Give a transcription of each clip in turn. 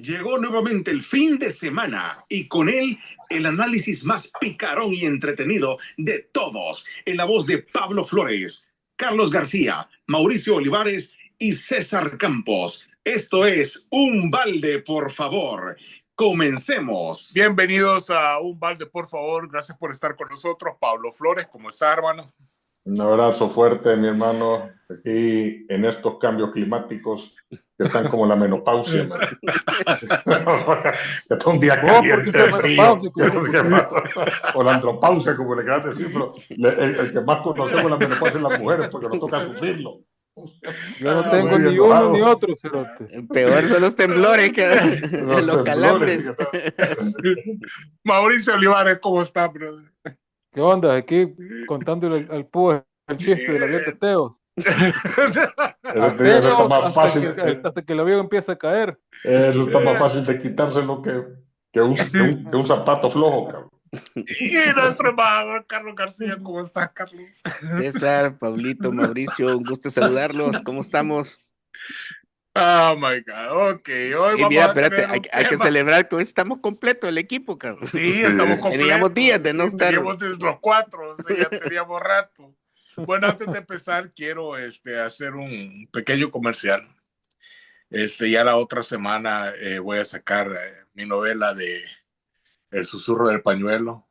Llegó nuevamente el fin de semana y con él el análisis más picarón y entretenido de todos, en la voz de Pablo Flores, Carlos García, Mauricio Olivares y César Campos. Esto es Un Balde, por favor. Comencemos. Bienvenidos a Un Balde, por favor. Gracias por estar con nosotros. Pablo Flores, ¿cómo está, hermano? Un abrazo fuerte, mi hermano, aquí en estos cambios climáticos que están como la menopausia, man. Que todo un día caliente, frío, o la andropausia, como le quieras decir, pero el que más conocemos la menopausia es las mujeres, porque nos toca sufrirlo. Yo no tengo ni uno ni otro, cerote. Peor son los temblores que los calambres. Mauricio Olivares, ¿cómo está, brother? ¿Qué onda? Aquí contándole al Púa el chiste de la dieta Teo. Hasta que el avión empieza a caer. Eso está más fácil de quitárselo que un zapato flojo, cabrón. Y nuestro embajador Carlos García, ¿cómo estás, Carlos? César, Pablito, Mauricio, un gusto saludarlos. ¿Cómo estamos? Oh my God, ok. Hoy Y vamos mira, a espérate, tener hay que celebrar que hoy estamos completos, el equipo, cabrón. Sí, estamos completos. Teníamos días de no estar. Teníamos desde los 4, o sea, ya teníamos rato. Bueno, antes de empezar, quiero hacer un pequeño comercial. Ya la otra semana voy a sacar mi novela de El susurro del pañuelo.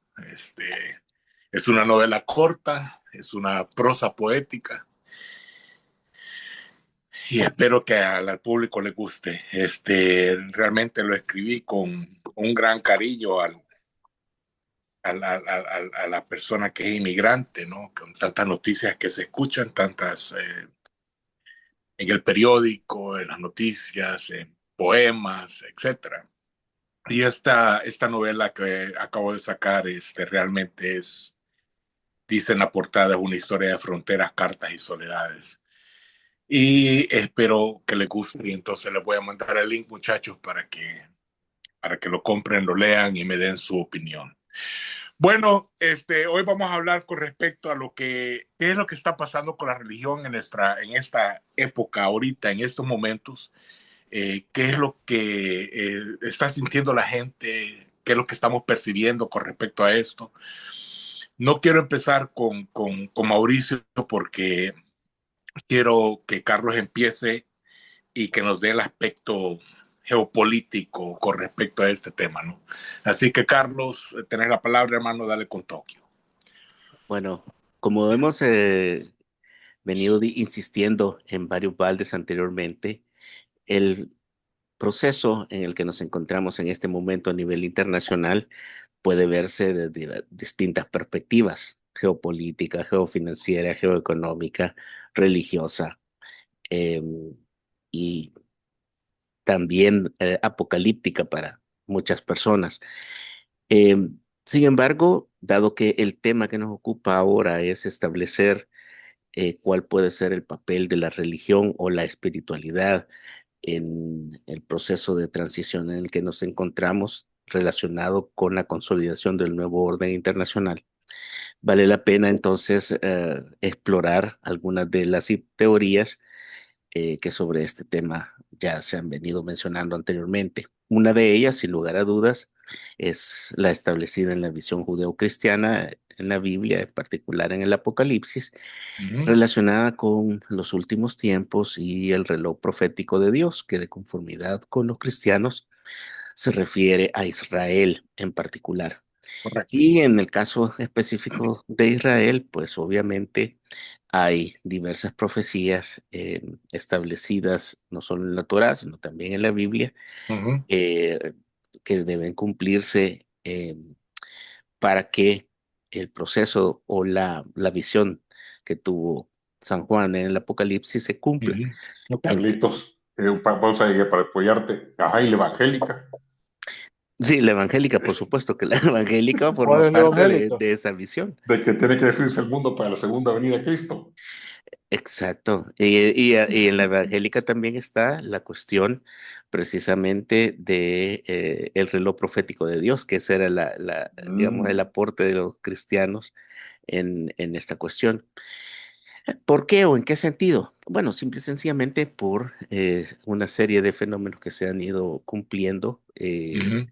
Es una novela corta, es una prosa poética y espero que al público le guste. Realmente lo escribí con un gran cariño a la persona que es inmigrante, ¿no? Con tantas noticias que se escuchan, tantas en el periódico, en las noticias, en poemas, etcétera. Y esta novela que acabo de sacar realmente dice en la portada, es una historia de fronteras, cartas y soledades. Y espero que les guste, y entonces les voy a mandar el link, muchachos, para que lo compren, lo lean y me den su opinión. Bueno, hoy vamos a hablar con respecto a qué es lo que está pasando con la religión en esta época, ahorita, en estos momentos. Qué es lo que está sintiendo la gente, qué es lo que estamos percibiendo con respecto a esto. No quiero empezar con Mauricio porque quiero que Carlos empiece y que nos dé el aspecto geopolítico con respecto a este tema, ¿no? Así que, Carlos, tenés la palabra, hermano, dale con Tokio. Bueno, como hemos venido insistiendo en varios baldes anteriormente, el proceso en el que nos encontramos en este momento a nivel internacional puede verse desde distintas perspectivas: geopolítica, geofinanciera, geoeconómica, religiosa, y también apocalíptica para muchas personas. Sin embargo, dado que el tema que nos ocupa ahora es establecer cuál puede ser el papel de la religión o la espiritualidad en el proceso de transición en el que nos encontramos relacionado con la consolidación del nuevo orden internacional, vale la pena entonces explorar algunas de las teorías que sobre este tema ya se han venido mencionando anteriormente. Una de ellas, sin lugar a dudas, es la establecida en la visión judeocristiana en la Biblia, en particular en el Apocalipsis, relacionada con los últimos tiempos y el reloj profético de Dios, que de conformidad con los cristianos se refiere a Israel en particular. Correcto. Y en el caso específico de Israel, pues obviamente hay diversas profecías establecidas no solo en la Torá, sino también en la Biblia, que deben cumplirse para que el proceso o la visión que tuvo San Juan en el Apocalipsis se cumpla. Carlitos, pausa ahí para apoyarte. Ajá, y la evangélica. Sí, la evangélica, por supuesto que la evangélica forma parte de esa visión. De que tiene que destruirse el mundo para la segunda venida de Cristo. Exacto. Y en la evangélica también está la cuestión precisamente de el reloj profético de Dios, que ese era digamos, el aporte de los cristianos en esta cuestión. ¿Por qué o en qué sentido? Bueno, simple y sencillamente por una serie de fenómenos que se han ido cumpliendo, Ujú,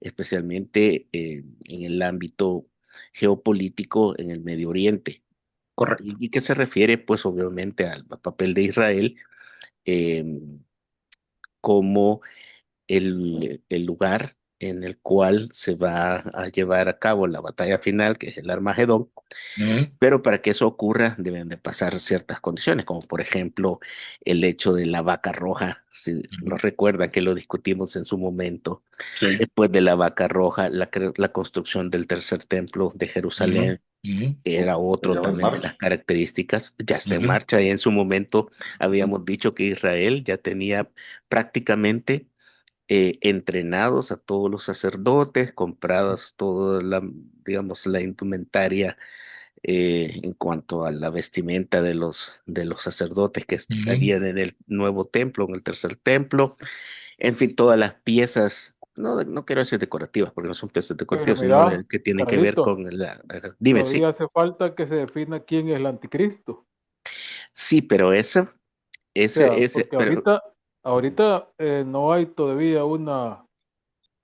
especialmente en el ámbito geopolítico en el Medio Oriente, correcto. y que se refiere, pues, obviamente al papel de Israel eh, como el lugar en el cual se va a llevar a cabo la batalla final, que es el Armagedón. Ujú, Pero para que eso ocurra deben de pasar ciertas condiciones, como por ejemplo el hecho de la vaca roja. Si ujú. nos recuerdan que lo discutimos en su momento. Sí. Después de la vaca roja, la construcción del tercer templo de Ujú, Jerusalén ujú, era otro Ya va en también de las marcha. características. Ya está en ujú, marcha y en su momento habíamos dicho que Israel ya tenía prácticamente entrenados a todos los sacerdotes, compradas toda la, digamos, la indumentaria en cuanto a la vestimenta de los sacerdotes que ujú. estarían en el nuevo templo, en el tercer templo, en fin, todas las piezas, no quiero decir decorativas, porque no son piezas Pero decorativas, sino mira, que tienen que ver Carlito, con dime, todavía sí, hace falta que se defina quién es el anticristo. sí, pero eso, O sea, ese, porque pero ahorita no hay todavía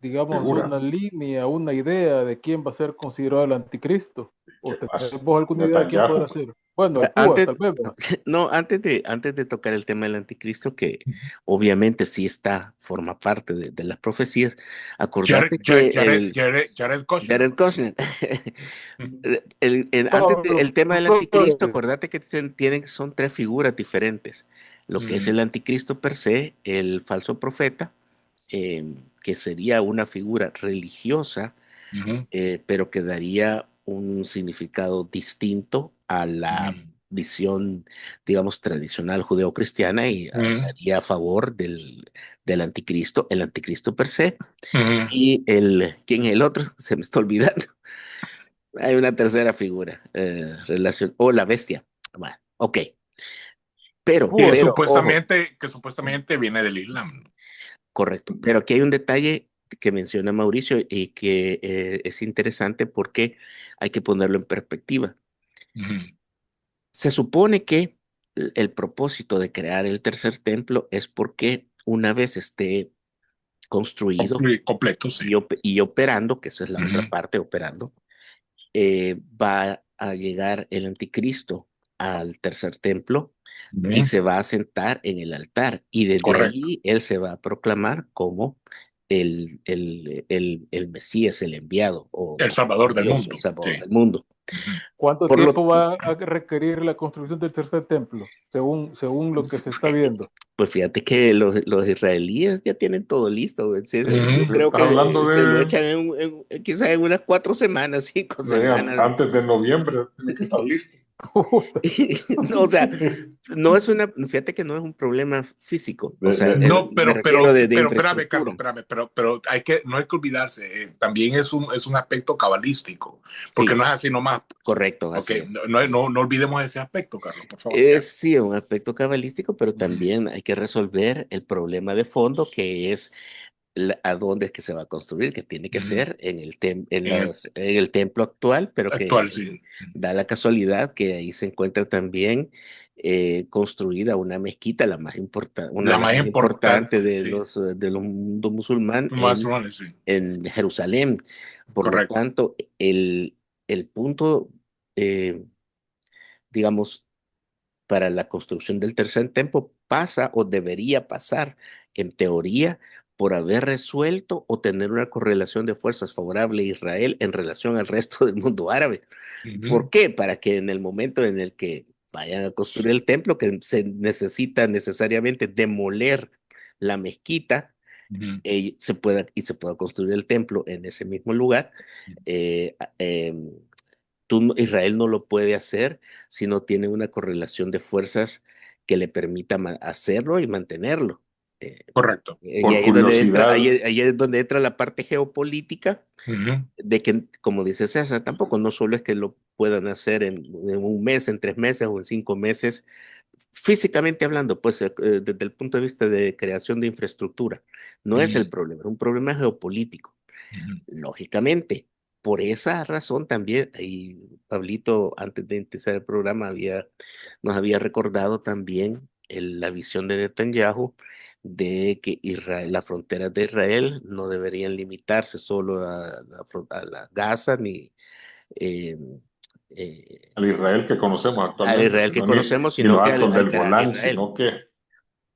digamos, Figura. una línea, una idea de quién va a ser considerado el anticristo. ¿O ¿Qué pasa? tenemos alguna idea de quién podrá Netanyahu. ser? Bueno, el Púa, antes, tal vez, ¿verdad? no, antes de tocar el tema del anticristo, que obviamente sí está, forma parte de las profecías, acordate que Jared Kushner. Jared Kushner. Pablo El tema del anticristo, Flores. acordate que son tres figuras diferentes. Lo que es Ujú, el anticristo per se, el falso profeta, que sería una figura religiosa, ujú, pero que daría un significado distinto a la ujú, visión, digamos, tradicional judeocristiana y ujú, hablaría a favor del anticristo, el anticristo per se, ujú. y ¿quién es el otro? Se me está olvidando. Hay una tercera figura, o la bestia. Bueno, ok, Que ojo, supuestamente viene del Islam, ¿no? correcto. Pero aquí hay un detalle que menciona Mauricio y que es interesante porque hay que ponerlo en perspectiva. Ujú. Se supone que el propósito de crear el tercer templo es porque una vez esté construido Completo, sí. y operando, que esa es la otra Ujú, parte, operando, va a llegar el anticristo al tercer templo y ujú. se va a sentar en el altar y desde Correcto. allí él se va a proclamar como el Mesías, el enviado El o Salvador del Dios, el mundo, Salvador sí. del mundo. Ujú. ¿Cuánto Por tiempo lo, va a requerir la construcción del tercer templo, según lo que se está viendo? pues fíjate que los israelíes ya tienen todo listo. Güey. Sí, yo Ujú. creo Estás hablando que se lo de, echan quizás en unas 4 semanas, 5 semanas. antes de noviembre, tiene que estar listo. No, o sea, fíjate que no es un problema físico, o sea, No, me refiero de pero espérame, Carlos, infraestructura. espérame, pero no hay que olvidarse, también es un aspecto cabalístico, porque no Sí, es así nomás, pues. correcto, Ok, así es. no olvidemos ese aspecto, Carlos, por favor. Es sí un aspecto cabalístico, pero Ujú, también hay que resolver el problema de fondo que es a dónde es que se va a construir, que tiene que ujú. ser en En el en el templo actual, pero actual, que sí. da la casualidad que ahí se encuentra también construida una mezquita, la más importante, una La de las más más importantes importante, sí. de los mundo musulmán Más o menos, sí. en Jerusalén. Por lo Correcto. tanto, el punto, eh, digamos, para la construcción del tercer templo pasa o debería pasar, en teoría, por haber resuelto o tener una correlación de fuerzas favorable a Israel en relación al resto del mundo árabe. Ujú, ¿Por qué? Para que en el momento en el que vayan a construir el templo, que se necesita necesariamente demoler la mezquita, ujú, se pueda construir el templo en ese mismo lugar. eh, eh, Israel no lo puede hacer si no tiene una correlación de fuerzas que le permita hacerlo y mantenerlo. Eh, correcto. y Por ahí es donde curiosidad, ahí es donde entra la parte geopolítica Ujú, de que, como dice César, tampoco no solo es que lo puedan hacer en un mes, en 3 meses o en 5 meses, físicamente hablando, pues desde el punto de vista de creación de infraestructura, no es el ujú, problema, es un problema geopolítico. ujú, Lógicamente, por esa razón también, y Pablito, antes de empezar el programa, nos había recordado también la visión de Netanyahu de que Israel, las fronteras de Israel no deberían limitarse solo a la Gaza ni eh, eh, Al Israel que conocemos al actualmente, Israel que sino ni, conocemos, ni sino los que altos al del Gran Golán, Israel. sino que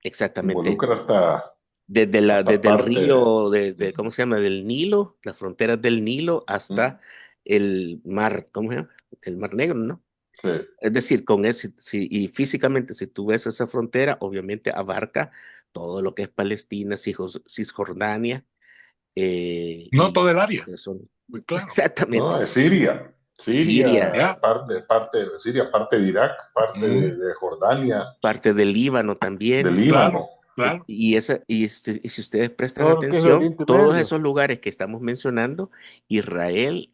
Exactamente. involucra hasta Desde el parte. río, ¿cómo se llama? Del Nilo, las fronteras del Nilo hasta el mar, ¿cómo se llama? El Mar Negro, ¿no? Sí. Es decir, con ese, y físicamente, si tú ves esa frontera, obviamente abarca todo lo que es Palestina, Cisjordania, No y todo el área, que son muy claro. No, exactamente es Siria. Siria, Siria, Ya, parte de Siria, parte de Irak, parte de Jordania, parte del Líbano de también. claro, Líbano. claro. Y si ustedes prestan todo lo que es el atención, Oriente todos Medio. esos lugares que estamos mencionando, Israel,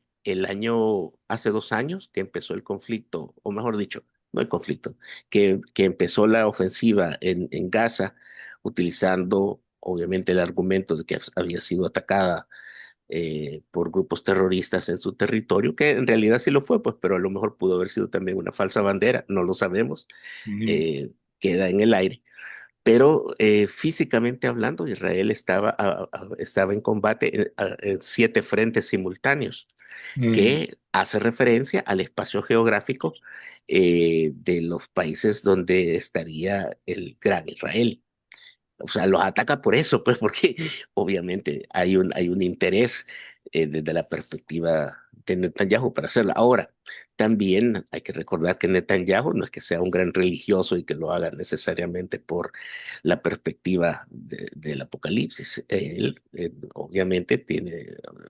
hace 2 años que empezó el conflicto, o mejor dicho, no el conflicto, que empezó la ofensiva en Gaza, utilizando obviamente el argumento de que había sido atacada por grupos terroristas en su territorio, que en realidad sí lo fue, pues, pero a lo mejor pudo haber sido también una falsa bandera, no lo sabemos, Ujú. queda en el aire. Pero físicamente hablando, Israel estaba en combate en 7 frentes simultáneos, Mm. que hace referencia al espacio geográfico de los países donde estaría el Gran Israel. O sea, los ataca por eso, pues, porque obviamente hay un interés desde la perspectiva de Netanyahu para hacerla. Ahora, también hay que recordar que Netanyahu no es que sea un gran religioso y que lo haga necesariamente por la perspectiva del apocalipsis. Él, obviamente,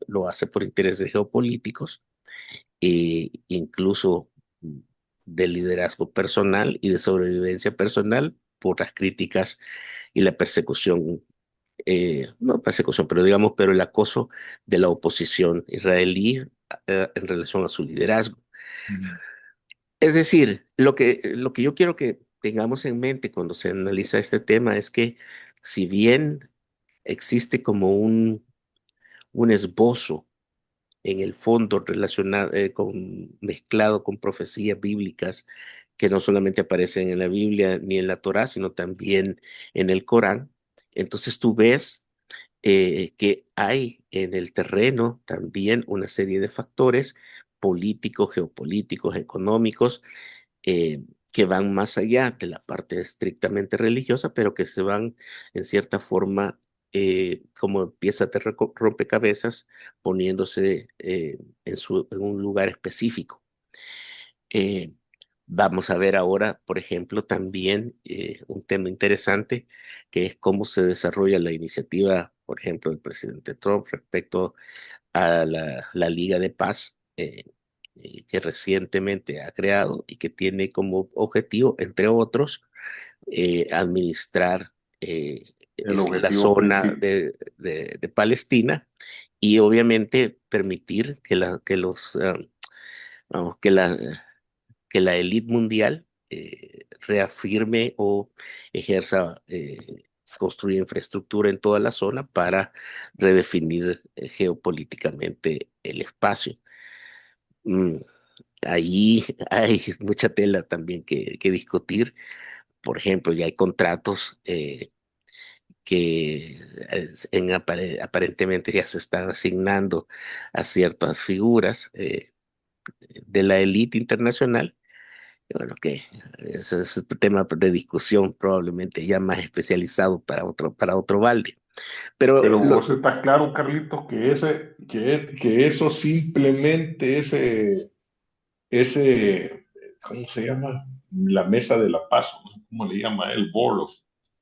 lo hace por intereses geopolíticos e incluso de liderazgo personal y de sobrevivencia personal por las críticas y la persecución, no persecución, pero digamos, pero el acoso de la oposición israelí en relación a su liderazgo. Mm. Es decir, lo que yo quiero que tengamos en mente cuando se analiza este tema es que si bien existe como un esbozo en el fondo relacionado, mezclado con profecías bíblicas que no solamente aparecen en la Biblia ni en la Torá, sino también en el Corán, entonces tú ves que hay en el terreno también una serie de factores políticos, geopolíticos, económicos, que van más allá de la parte estrictamente religiosa, pero que se van en cierta forma como piezas de rompecabezas poniéndose en un lugar específico. Eh, Vamos a ver ahora, por ejemplo, también un tema interesante, que es cómo se desarrolla la iniciativa, por ejemplo, del presidente Trump respecto a la Liga de Paz, que recientemente ha creado y que tiene como objetivo, entre otros, administrar El la objetivo zona principal. de Palestina y obviamente permitir vamos, que la élite mundial reafirme o ejerza, construir infraestructura en toda la zona para redefinir geopolíticamente el espacio. Mm, Ahí hay mucha tela también que discutir. Por ejemplo, ya hay contratos que aparentemente ya se están asignando a ciertas figuras de la élite internacional. Bueno, que eso es otro tema de discusión, probablemente ya más especializado para otro balde. Pero Pero vos estás claro, Carlitos, que eso simplemente ¿cómo se llama? La mesa de la paz, ¿no? ¿Cómo le llama? El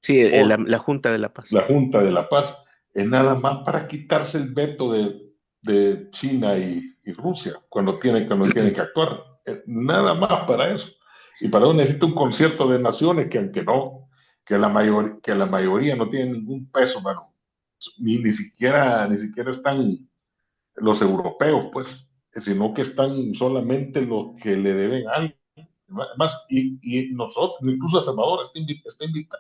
sí, board, la Junta de la Paz. la Junta de la Paz, es nada más para quitarse el veto de China y Rusia cuando tienen que actuar. Nada más para eso. Y para eso necesita un concierto de naciones que aunque no, que la mayoría no tiene ningún peso, mano. Ni siquiera están los europeos, pues, sino que están solamente los que le deben algo. Más, y nosotros, incluso El Salvador,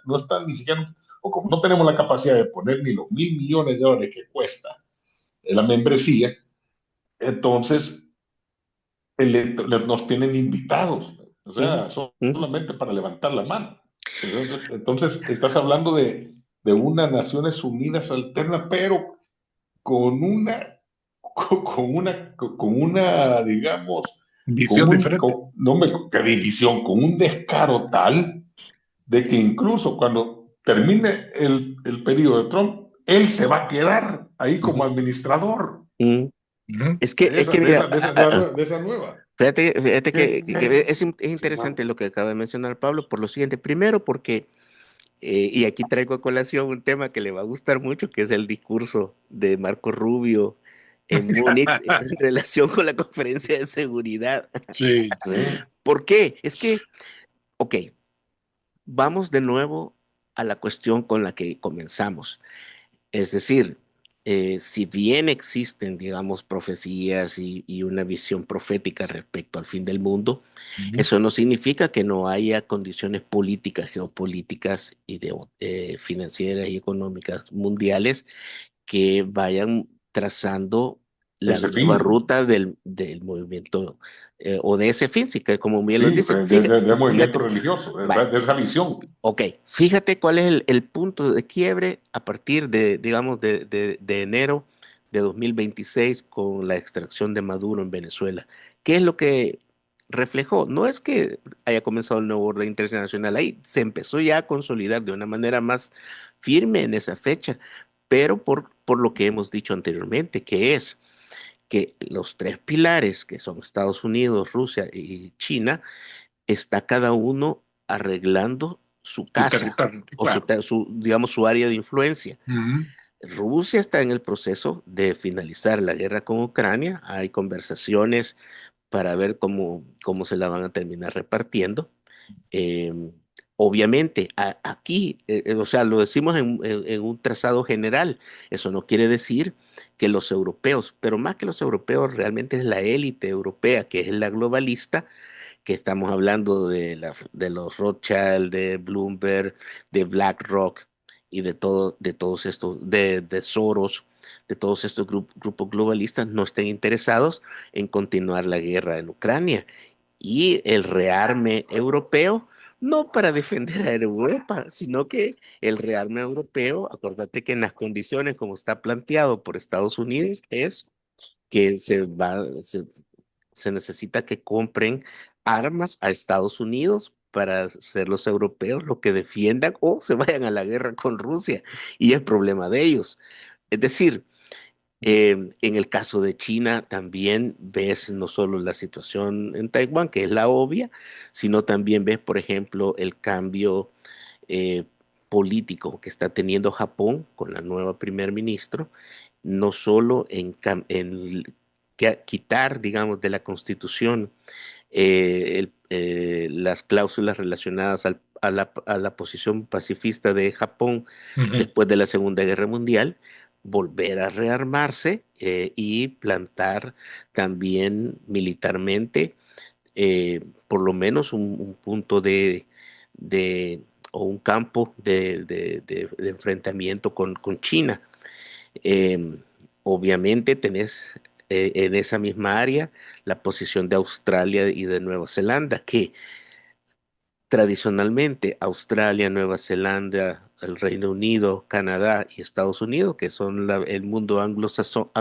no está ni siquiera, o como no tenemos la capacidad de poner ni los $1.000 millones que cuesta la membresía, Entonces, nos tienen invitados, o Ujú, sea, ujú, solamente para levantar la mano. Entonces estás hablando de una Naciones Unidas alterna, pero con una, con una, digamos, Visión diferente. no me, que división, con un descaro tal de que incluso cuando termine el periodo de Trump, él se va a quedar ahí como Ujú, administrador ujú. ujú. Es que mira, De esa nueva. fíjate que ¿Qué? es interesante lo que acaba de mencionar Pablo por lo siguiente. Primero porque, y aquí traigo a colación un tema que le va a gustar mucho, que es el discurso de Marco Rubio en Múnich en relación con la conferencia de seguridad. Sí. Sí, ¿Por qué? Es que, ok, vamos de nuevo a la cuestión con la que comenzamos. Es decir, si bien existen, digamos, profecías y una visión profética respecto al fin del mundo, Ujú. eso no significa que no haya condiciones políticas, geopolíticas y financieras y económicas mundiales que vayan trazando la ese nueva fin. ruta del movimiento o de ese fin, sí, que como bien lo Sí, dice, de movimiento fíjate, religioso, vaya, de esa visión. ok, fíjate cuál es el punto de quiebre a partir de, digamos, de enero de 2026 con la extracción de Maduro en Venezuela. ¿Qué es lo que reflejó? No es que haya comenzado el nuevo orden internacional, ahí se empezó ya a consolidar de una manera más firme en esa fecha, pero por lo que hemos dicho anteriormente, que es que los tres pilares, que son Estados Unidos, Rusia y China, está cada uno arreglando su Tu casa territorio, o claro. digamos, su área de influencia. Ujú. Rusia está en el proceso de finalizar la guerra con Ucrania. Hay conversaciones para ver cómo se la van a terminar repartiendo. Eh, Obviamente, aquí, o sea, lo decimos en un trazado general. Eso no quiere decir que los europeos, pero más que los europeos, realmente es la élite europea, que es la globalista, que estamos hablando de los Rothschild, de Bloomberg, de BlackRock y de todos estos, de Soros, de todos estos grupos globalistas, no estén interesados en continuar la guerra en Ucrania. Y el rearme europeo, no para defender a Europa, sino que el rearme europeo, acuérdate que en las condiciones como está planteado por Estados Unidos, es que se necesita que compren armas a Estados Unidos para ser los europeos los que defiendan o se vayan a la guerra con Rusia. Y es problema de ellos. Es decir, en el caso de China también ves no solo la situación en Taiwán, que es la obvia, sino también ves, por ejemplo, el cambio eh, político que está teniendo Japón con la nueva primer ministro, no solo en quitar, digamos, de la constitución las cláusulas relacionadas a la posición pacifista de Japón Ujú. después de la Segunda Guerra Mundial, volver a rearmarse y plantar también militarmente por lo menos un punto de o un campo de enfrentamiento con China. Eh, Obviamente tenés en esa misma área la posición de Australia y de Nueva Zelanda, que tradicionalmente Australia, Nueva Zelanda, el Reino Unido, Canadá y Estados Unidos, que son el mundo anglosajón,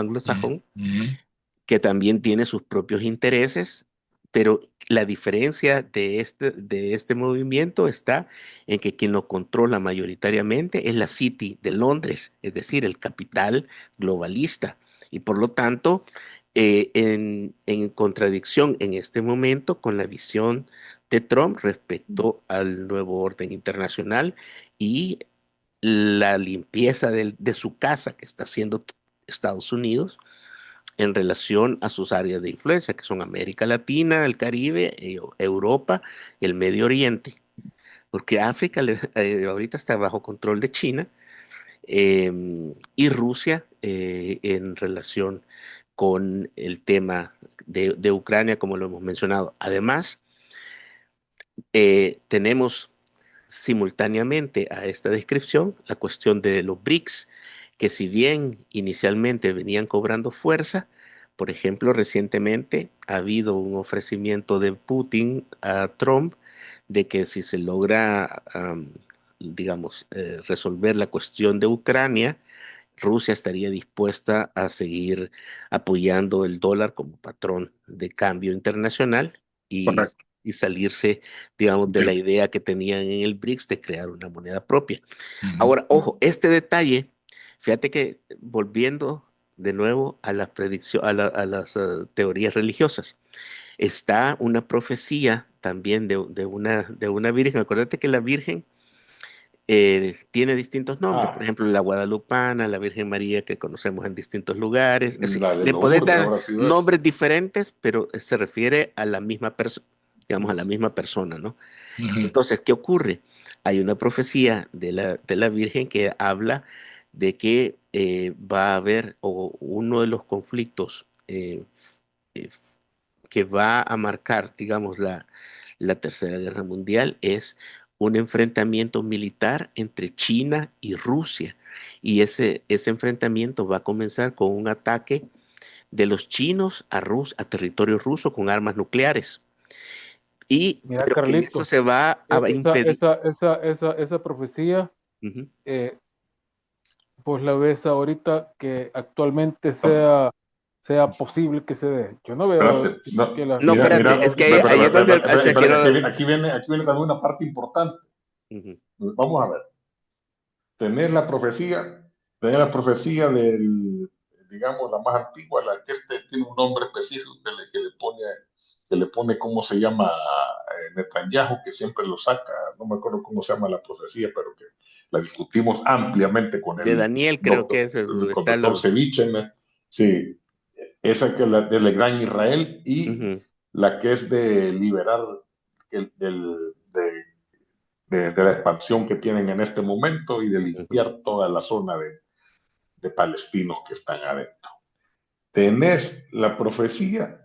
Ujú. que también tiene sus propios intereses, pero la diferencia de este movimiento está en que quien lo controla mayoritariamente es la City de Londres, es decir, el capital globalista. Y por lo tanto, en contradicción en este momento con la visión de Trump respecto al nuevo orden internacional y la limpieza de su casa que está haciendo Estados Unidos en relación a sus áreas de influencia, que son América Latina, el Caribe, Europa, el Medio Oriente, porque África ahorita está bajo control de China eh, y Rusia en relación con el tema de Ucrania, como lo hemos mencionado. Además, tenemos simultáneamente a esta descripción la cuestión de los BRICS, que si bien inicialmente venían cobrando fuerza, Por ejemplo, recientemente ha habido un ofrecimiento de Putin a Trump de que si se logra, digamos, resolver la cuestión de Ucrania, Rusia estaría dispuesta a seguir apoyando el dólar como patrón de cambio internacional y, Correcto. y salirse, digamos, de la Del- idea que tenían en el BRICS de crear una moneda propia. Ujú. Ahora, ojo, este detalle, fíjate que volviendo de nuevo a las predicciones, a las teorías religiosas, está una profecía también de una virgen. Acuérdate que la virgen tiene distintos nombres, por Ah, ejemplo, la guadalupana, la Virgen María que conocemos en distintos lugares. la de Le podés Lourdes dar habrá sido esa. nombres diferentes, pero se refiere a la misma persona, digamos, a la misma persona, ¿no? Ujú. Entonces, ¿qué ocurre? Hay una profecía de la Virgen que habla de que va a haber o uno de los conflictos eh, que va a marcar, digamos, la Tercera Guerra Mundial es un enfrentamiento militar entre China y Rusia. Y ese enfrentamiento va a comenzar con un ataque de los chinos a territorio ruso con armas nucleares. Mira, Pero que eso Carlito, se va a impedir. esa profecía, Ujú. pues la ves ahorita que actualmente No, sea posible que se dé. Yo no veo espérate, no, que la... No, mira, espérate, mira, es que ahí es donde te espérate, quiero. aquí viene también una parte importante. Ujú, Vamos a ver. Tenés tenés la profecía del, digamos, la más antigua, la que tiene un nombre específico que le pone cómo se llama Netanyahu, que siempre lo saca, no me acuerdo cómo se llama la profecía, pero que la discutimos ampliamente de Daniel, creo que es donde con está doctor lo. Ceviche, sí, esa que es la del Gran Israel y Ujú, la que es de liberar de la expansión que tienen en este momento y de ujú, limpiar toda la zona de palestinos que están adentro. Tenés la profecía,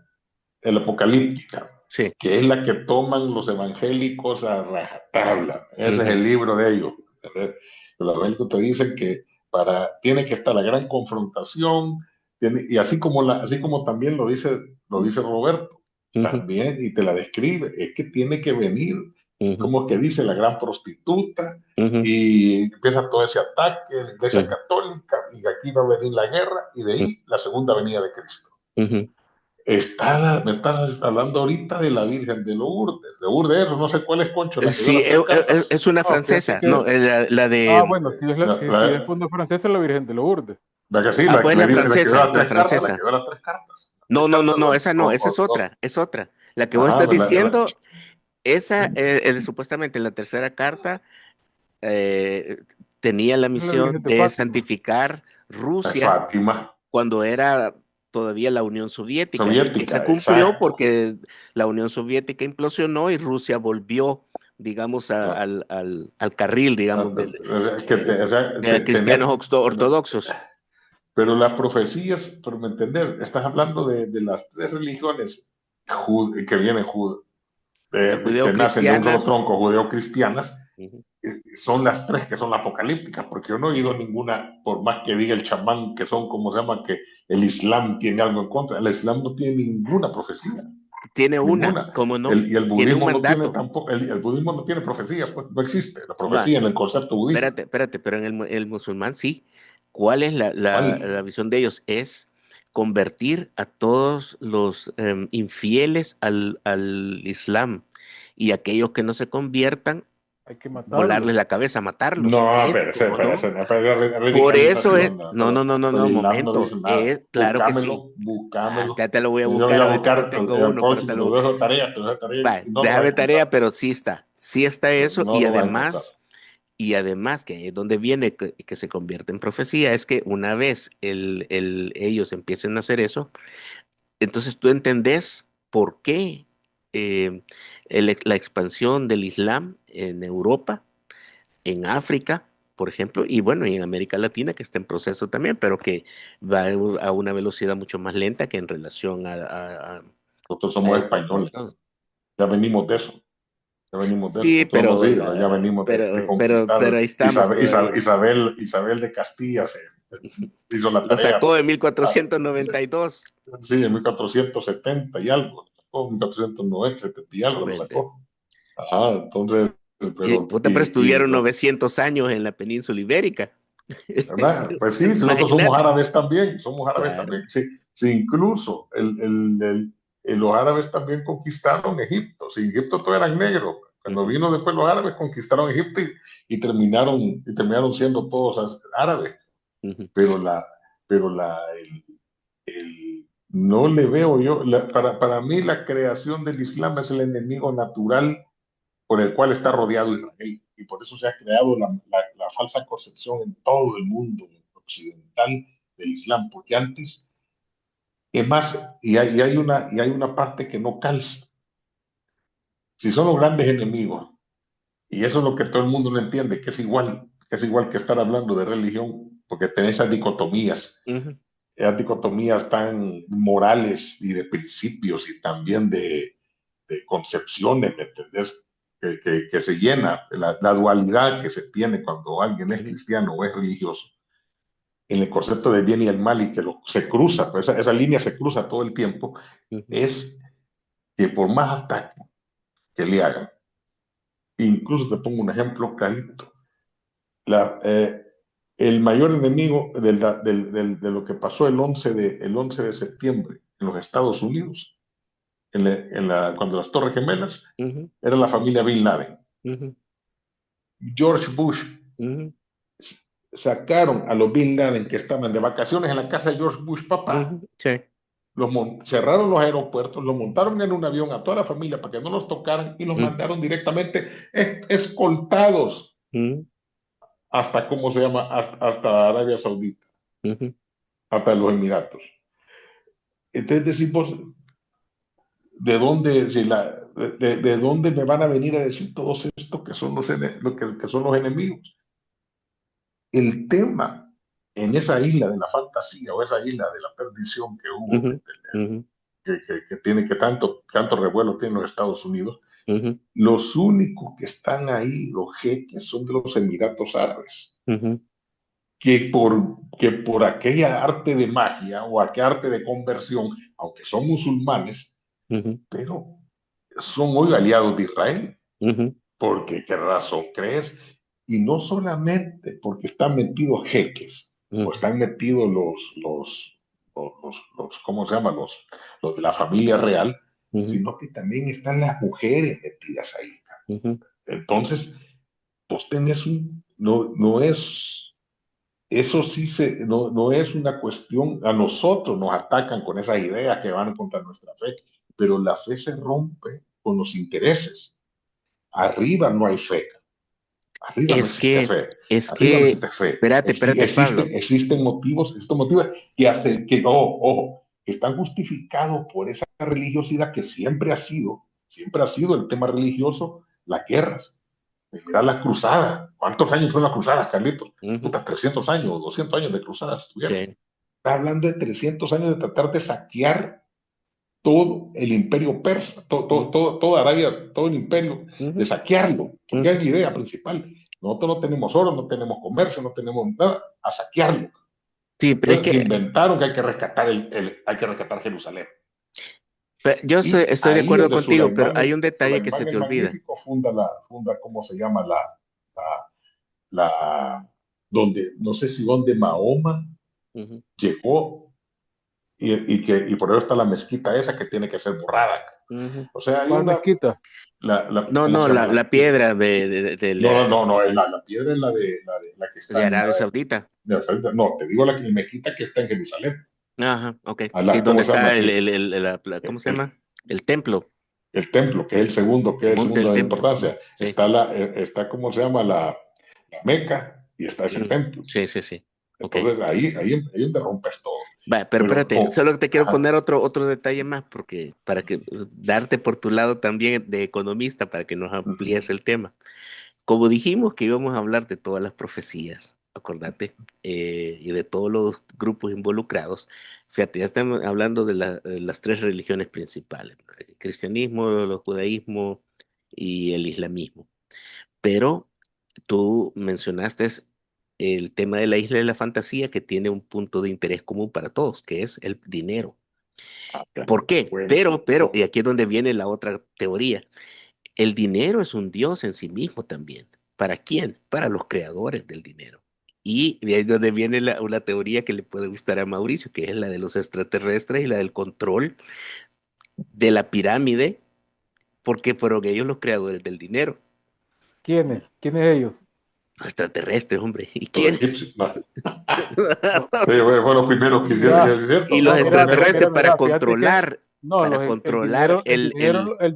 el apocalíptica, sí. que es la que toman los evangélicos a rajatabla. Ese es Ujú, el libro de ellos. Los evangélicos te dicen que tiene que estar la gran confrontación, y así como también lo dice Roberto, ujú, también, y te la describe, es que tiene que venir, ujú, como que dice la gran prostituta, ujú, y empieza todo ese ataque de la Iglesia ujú, Católica, y aquí va a venir la guerra, y de ahí la segunda venida de Cristo. ujú. Me estás hablando ahorita de la Virgen de Lourdes. De Lourdes, eso, no sé cuál es, Concho, la que dio Sí, las tres cartas. es una No, fíjate francesa, que... no, la Ah, de, bueno, La, si la, es fondo francesa, la Virgen de Lourdes. la que sí, pues la que dio las la tres cartas, la francesa. que dio las tres cartas. Las tres No, no, no, cartas, no, esa no, esa es otra. La que vos ajá, estás diciendo, esa, supuestamente la tercera carta eh, tenía la Es la misión Virgen de de Fátima. santificar Rusia Fátima, cuando era todavía la Unión Soviética. Y esa soviética, cumplió exacto. porque la Unión Soviética implosionó y Rusia volvió, digamos, No, al carril, digamos, o sea, de cristianos ortodoxos. pero las profecías, por me entender, estás hablando de las tres religiones que vienen, que nacen de un solo Judeocristianas. tronco, judeo-cristianas, Ujú. son las tres que son apocalípticas, porque yo no he oído ninguna, por más que diga el chamán, que son como se llama, que el Islam tiene algo en contra. El Islam no tiene ninguna profecía, Tiene una, ninguna. ¿cómo no? Y el Tiene un budismo no tiene mandato. tampoco, el budismo no tiene profecía, pues no existe la Va, profecía en el concepto budista. espérate, pero en el musulmán sí. ¿Cuál es ¿Cuál? la visión de ellos? Es convertir a todos los infieles al Islam y aquellos que no se conviertan, Hay que volarles matarlos. la cabeza, matarlos. No, Es, ¿cómo no? pero es Por eso es, radicalización. No, no, el Islam no dice momento. nada. Es, claro que sí. Búscamelo. Ya te lo voy a Yo voy buscar, a ahorita no buscar tengo el uno, pero próximo, te dejo tarea va, y no lo vas a déjame encontrar. tarea, pero sí está eso, No lo vas a encontrar. y además que es donde viene que se convierte en profecía, es que una vez ellos empiecen a hacer eso, entonces tú entendés por qué eh, la expansión del Islam en Europa, en África, por ejemplo, y bueno, y en América Latina, que está en proceso también, pero que va a una velocidad mucho más lenta que en relación Nosotros a somos Europa y españoles. todo. Ya venimos de eso. Ya venimos de eso. Sí, Nosotros no, sí, ya venimos de pero conquistar. ahí estamos todavía. Isabel de Castilla se hizo la Lo tarea, sacó ¿no? en Ah, 1492. sí, en 1470 y algo, lo sacó, 1490, 70 y algo lo Correcto. sacó. Ajá, entonces, Y, pero, puta, pero estuvieron 900 años en la península ibérica. ¿verdad? Pues sí, si nosotros Imagínate. somos árabes Claro. también, sí, sí, incluso los árabes también conquistaron Egipto, sí, Egipto todos eran negros, cuando Ujú, vino después los árabes conquistaron Egipto y terminaron siendo todos árabes, ujú. pero no le veo yo, para mí la creación del Islam es el enemigo natural por el cual está rodeado Israel. Y por eso se ha creado la falsa concepción en todo el mundo occidental del Islam, porque antes, es más, y hay una parte que no calza. Si son los grandes enemigos, y eso es lo que todo el mundo no entiende, que es igual que estar hablando de religión, porque tenés Ujú, esas dicotomías tan morales y de principios y también de concepciones, ¿me entendés? Que se llena, la dualidad que se tiene cuando alguien es ujú, cristiano o es religioso, en el concepto del bien y el mal y que se cruza, pues esa línea se cruza todo el tiempo, ujú, es que por más ataque que le hagan, incluso te pongo un ejemplo clarito, la, eh, el mayor enemigo de lo que pasó el 11 de septiembre en los Estados Unidos, cuando las Torres Gemelas, ujú, era la familia Bin Laden. ujú, George Bush ujú, sacaron a los Bin Laden que estaban de vacaciones en la casa de George Bush, papá, ujú. Sí. cerraron los aeropuertos, los montaron en un avión a toda la familia para que no los tocaran y los Ujú, mandaron directamente escoltados ujú, hasta, ¿cómo se llama? Hasta Arabia Saudita, ujú. hasta los Emiratos. Entonces decimos, ¿de dónde, de dónde me van a venir a decir todo esto que son que son los enemigos? El tema en esa isla de la fantasía o esa isla de la perdición que hubo, Ujú, ujú, que tanto revuelo tiene los Estados Unidos, ujú, los únicos que están ahí, los jeques, son de los Emiratos Árabes, ujú, que por aquella arte de magia o aquella arte de conversión, aunque son musulmanes, ujú, pero son hoy aliados de Israel. ujú, Porque qué razón crees, y no solamente porque están metidos jeques, o ujú, están metidos ¿cómo se llama? Los de la familia real, ujú, sino que también están las mujeres metidas ahí. ujú. Entonces, pues tenés no es, eso sí no es una cuestión, a nosotros nos atacan con esas ideas que van contra nuestra fe, pero la fe se rompe con los intereses. Arriba no hay fe. Arriba no Es existe que, fe. es Arriba no que, existe fe. espérate, Pablo. Existen motivos, estos motivos ojo, que están justificados por esa religiosidad que siempre ha sido el tema religioso, las guerras. Mira las cruzadas. ¿Cuántos años fueron las cruzadas, Carlitos? Ujú, Puta, 300 años, 200 años de cruzadas estuvieron. sí. Está hablando de 300 años de tratar de saquear todo el imperio persa, Ujú, toda Arabia, todo el imperio, de ujú, saquearlo, porque es ujú. la idea principal. Nosotros no tenemos oro, no tenemos comercio, no tenemos nada, a saquearlo. Sí, pero es Entonces se que inventaron que hay que rescatar, hay que rescatar Jerusalén. yo Y estoy de ahí es acuerdo de contigo, pero hay un detalle que se Sulaimán te el olvida. Magnífico, funda ¿cómo se llama? Donde, no sé si donde Mahoma Ujú. llegó y por eso está la mezquita esa que tiene que ser borrada. Ujú. O sea, hay ¿Cuál mezquita? No, ¿cómo no, se llama la piedra no, la piedra es la que está de en Arabia Saudita. no, te digo la mezquita que está en Jerusalén. Ajá, ok. Sí, A donde ¿cómo se llama? está ¿cómo se llama? El templo, El templo, que es el el monte del segundo en templo. importancia. Sí. Está ¿cómo se llama? La Meca y está ese Mm, templo. sí, sí, sí. Ok. Entonces ahí te rompes todo. Va, pero Pero, espérate, solo te quiero ajá. poner otro detalle más, porque para que darte por tu lado también de economista, para que nos amplíes el tema. Como dijimos que íbamos a hablar de todas las profecías, acordate, y de todos los grupos involucrados, fíjate, ya estamos hablando de las tres religiones principales, ¿no? El cristianismo, el judaísmo y el islamismo. Pero tú mencionaste el tema de la isla de la fantasía, que tiene un punto de interés común para todos, que es el dinero. ¿Por qué? Bueno, Y aquí es donde viene la otra teoría. El dinero es un dios en sí mismo también. ¿Para quién? Para los creadores del dinero. Y de ahí es donde viene una teoría que le puede gustar a Mauricio, que es la de los extraterrestres y la del control de la pirámide, porque fueron ellos los creadores del dinero. ¿Quiénes? ¿Quiénes ellos? Los extraterrestres, hombre. ¿Y los quiénes? egipcios, no. No, Sí, fue lo primero que hicieron, mira, y es cierto, Y fue los no, lo mira, primero. extraterrestres mira, fíjate que no, para controlar el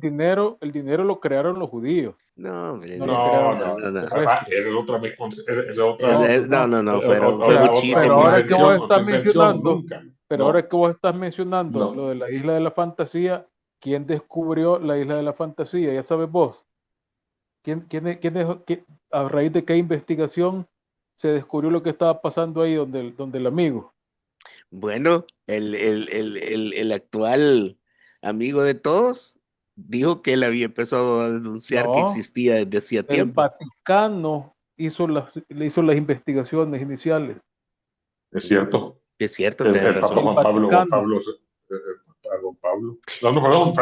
dinero lo crearon los judíos, no, hombre, no lo No, crearon no, los no, no. extraterrestres. esa es otra, esa es otra, No, no, No, no. no, no, fue Pero muchísimo ahora que antes. vos otra estás invención, mencionando, nunca. pero ahora No, que vos estás mencionando lo no. de la isla de la fantasía, ¿quién descubrió la isla de la fantasía? Ya sabes vos. A raíz de qué investigación se descubrió lo que estaba pasando ahí donde el amigo? Bueno, el actual amigo de todos dijo que él había empezado a denunciar que No, existía desde hacía el tiempo. Vaticano le hizo las investigaciones iniciales. Es cierto. Es cierto, tenés El Papa razón. El Vaticano. Juan Pablo, no, perdón,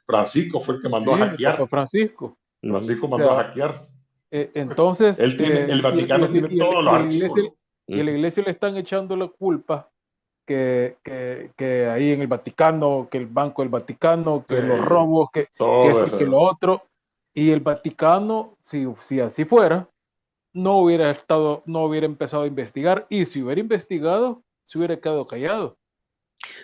Francisco fue el que mandó Sí, a el Papa hackear. Francisco. Ujú, Francisco O mandó a sea, hackear. entonces, El Vaticano tiene todos los archivos. y a la ujú. iglesia le están echando la culpa que ahí en el Vaticano, que el Banco del Vaticano, Sí, que los robos, que todo esto y que lo eso. otro. Y el Vaticano, si así fuera, no hubiera empezado a investigar. Y si hubiera investigado, se hubiera quedado callado.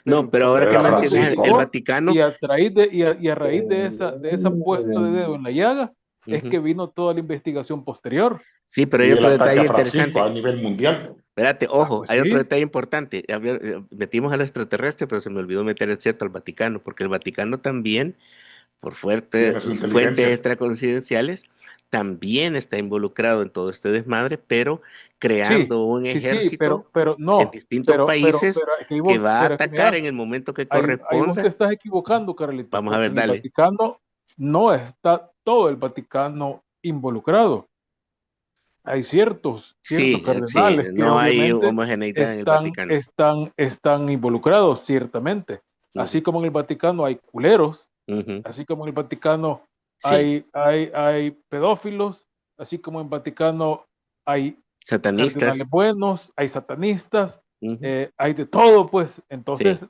Pero No, el pero ahora que Era Vaticano mencionas el Francisco. investigó Vaticano, y y a raíz de esa puesto de dedo en la llaga, es ujú. que vino toda la investigación posterior. Sí, pero hay Y el otro ataque detalle a Francisco a interesante. nivel mundial. Espérate, ojo, Pues hay otro sí, detalle importante. Metimos al extraterrestre, pero se me olvidó meter el cierto al Vaticano, porque el Vaticano también, por Tiene su fuentes inteligencia. extracoincidenciales, también está involucrado en todo este desmadre, pero sí, creando un sí, ejército pero en no, distintos países que va a pero es que atacar mira, en el momento que ahí vos te corresponda. estás equivocando, Carlitos, Vamos a porque ver, en el dale. Vaticano no está todo el Vaticano involucrado. Hay ciertos Sí, sí, cardenales que no hay obviamente homogeneidad en el Vaticano. están involucrados, ciertamente. Ujú, Así como en el Vaticano hay culeros, ujú, así como en el Vaticano sí, hay pedófilos, así como en el Vaticano hay satanistas. cardenales buenos, hay satanistas, Ujú, hay de todo, pues. sí, Entonces,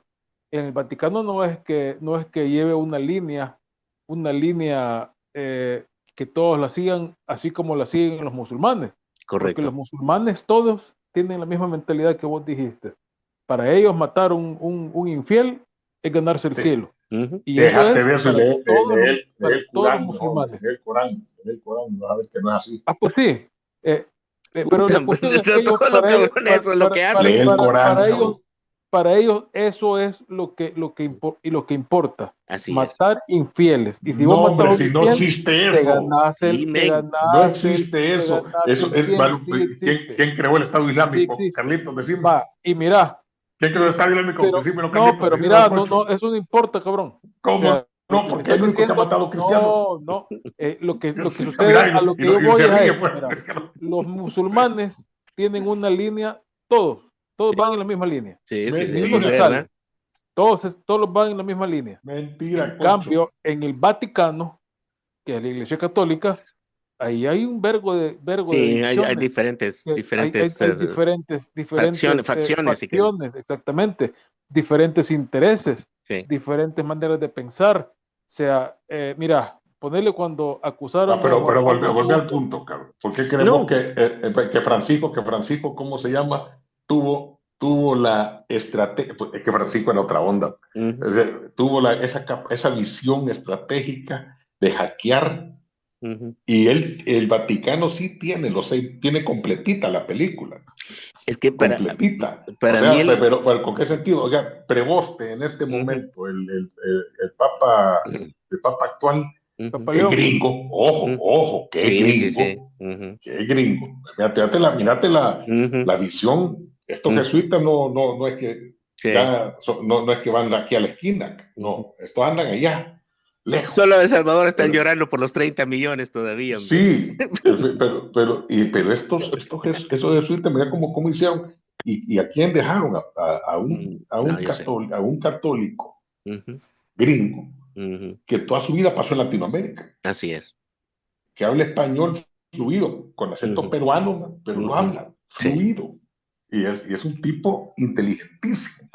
en el Vaticano no es que lleve una línea que todos la sigan, así como la siguen los musulmanes, porque los correcto. musulmanes todos tienen la misma mentalidad que vos dijiste. Para ellos matar un infiel es ganarse el Sí. cielo. Ujú. Y eso Déjate es de eso y lee para el todos los Corán, mejor, musulmanes. lee el Corán y vas a ver que no es así. Ah, pues sí. Eh, pero Puta, la cuestión es que ellos, todos los cabrones, eso es lo que hacen. Lee el Corán, cabrón. para ellos eso es lo que importa, Así es. matar infieles. Y si vos No, matas a hombre, un si no infiel, existe te eso. ganaste Sí, el, te men. No ganaste el, existe te eso. ganaste Eso el es, cielo, sí existe, ¿quién creó el Estado sí Islámico? existe. Carlitos, decime. Va, y mira, ¿Quién creó el Estado Islámico? pero Decímelo, no, Carlitos, pero decímelo mira, al no, Poncho. no, eso no importa, cabrón. O ¿Cómo sea, lo no? que me Porque es estás el único que ha diciendo, matado cristianos. no, no, lo que Sí, sucede, mira, a lo que yo y voy se es a ríe, esto, pues. mira, Es que no- los musulmanes tienen una línea, todos Sí, van en la misma línea, sí, sí, ni uno eso se es Mentira, sale, verdad. todos van en la misma línea. En mentira, Poncho. cambio, en el Vaticano, que es la Iglesia Católica, ahí hay un vergo de Sí, hay divisiones, diferentes, que hay diferentes facciones, si querés. facciones, exactamente, diferentes intereses, Sí. diferentes maneras de pensar. O sea, mira, ponerle cuando acusaron a Juan Pero Pablo volvé al II, punto, cabrón. ¿Por qué creemos No, que Francisco, ¿cómo se llama? Tuvo la estrategia, es que Francisco era otra onda. ujú, Tuvo esa visión estratégica de hackear. ujú. Y el Vaticano sí tiene completita la película, Es que completita. O para mí sea, pero ¿con qué sentido? Oiga, Preboste en este ujú, momento, el Papa actual, ujú, Papa es León, gringo, ujú. ojo, que es Sí, sí, sí. gringo, Ujú, que es gringo. Mírate ujú, la visión. Estos ujú. jesuitas no es que Sí. no es que van aquí a la esquina, Ujú, no, estos andan allá. lejos. Solo en El Salvador están Pero- llorando por los 30 millones todavía, hombre. Sí, pero esos jesuitas, mira cómo hicieron, y a quién dejaron, No, yo sé. a un católico Ujú, gringo, ujú. que toda su vida pasó en Latinoamérica, Así es. que habla español fluido, con acento Ujú, peruano, pero lo ujú. habla Sí. fluido. Y es un tipo inteligentísimo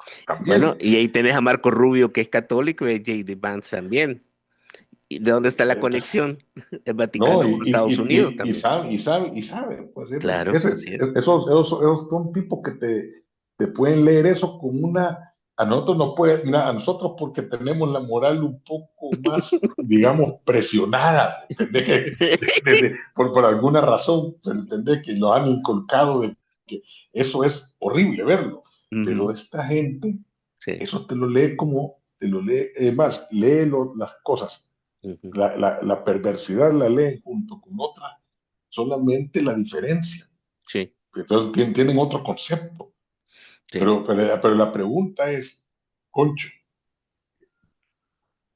Bueno, también. y ahí tenés a Marco Rubio, que es católico, y a J.D. Vance también. ¿Y de dónde está la Entonces, conexión? El no, Vaticano con Estados Unidos también. sabe, pues Claro, así es. esos son tipos que te pueden leer eso con a nosotros no puede, mira, a nosotros porque tenemos la moral un poco más, digamos, presionada, ¿entendés? Por alguna razón, ¿entendés? Que nos han inculcado de que eso es horrible verlo, pero Ujú, esta gente, sí. eso te lo lee, más, las cosas, Ujú, la perversidad la leen junto con otra, solamente la diferencia. sí, Entonces tienen otro concepto. sí. Pero la pregunta es, Concho,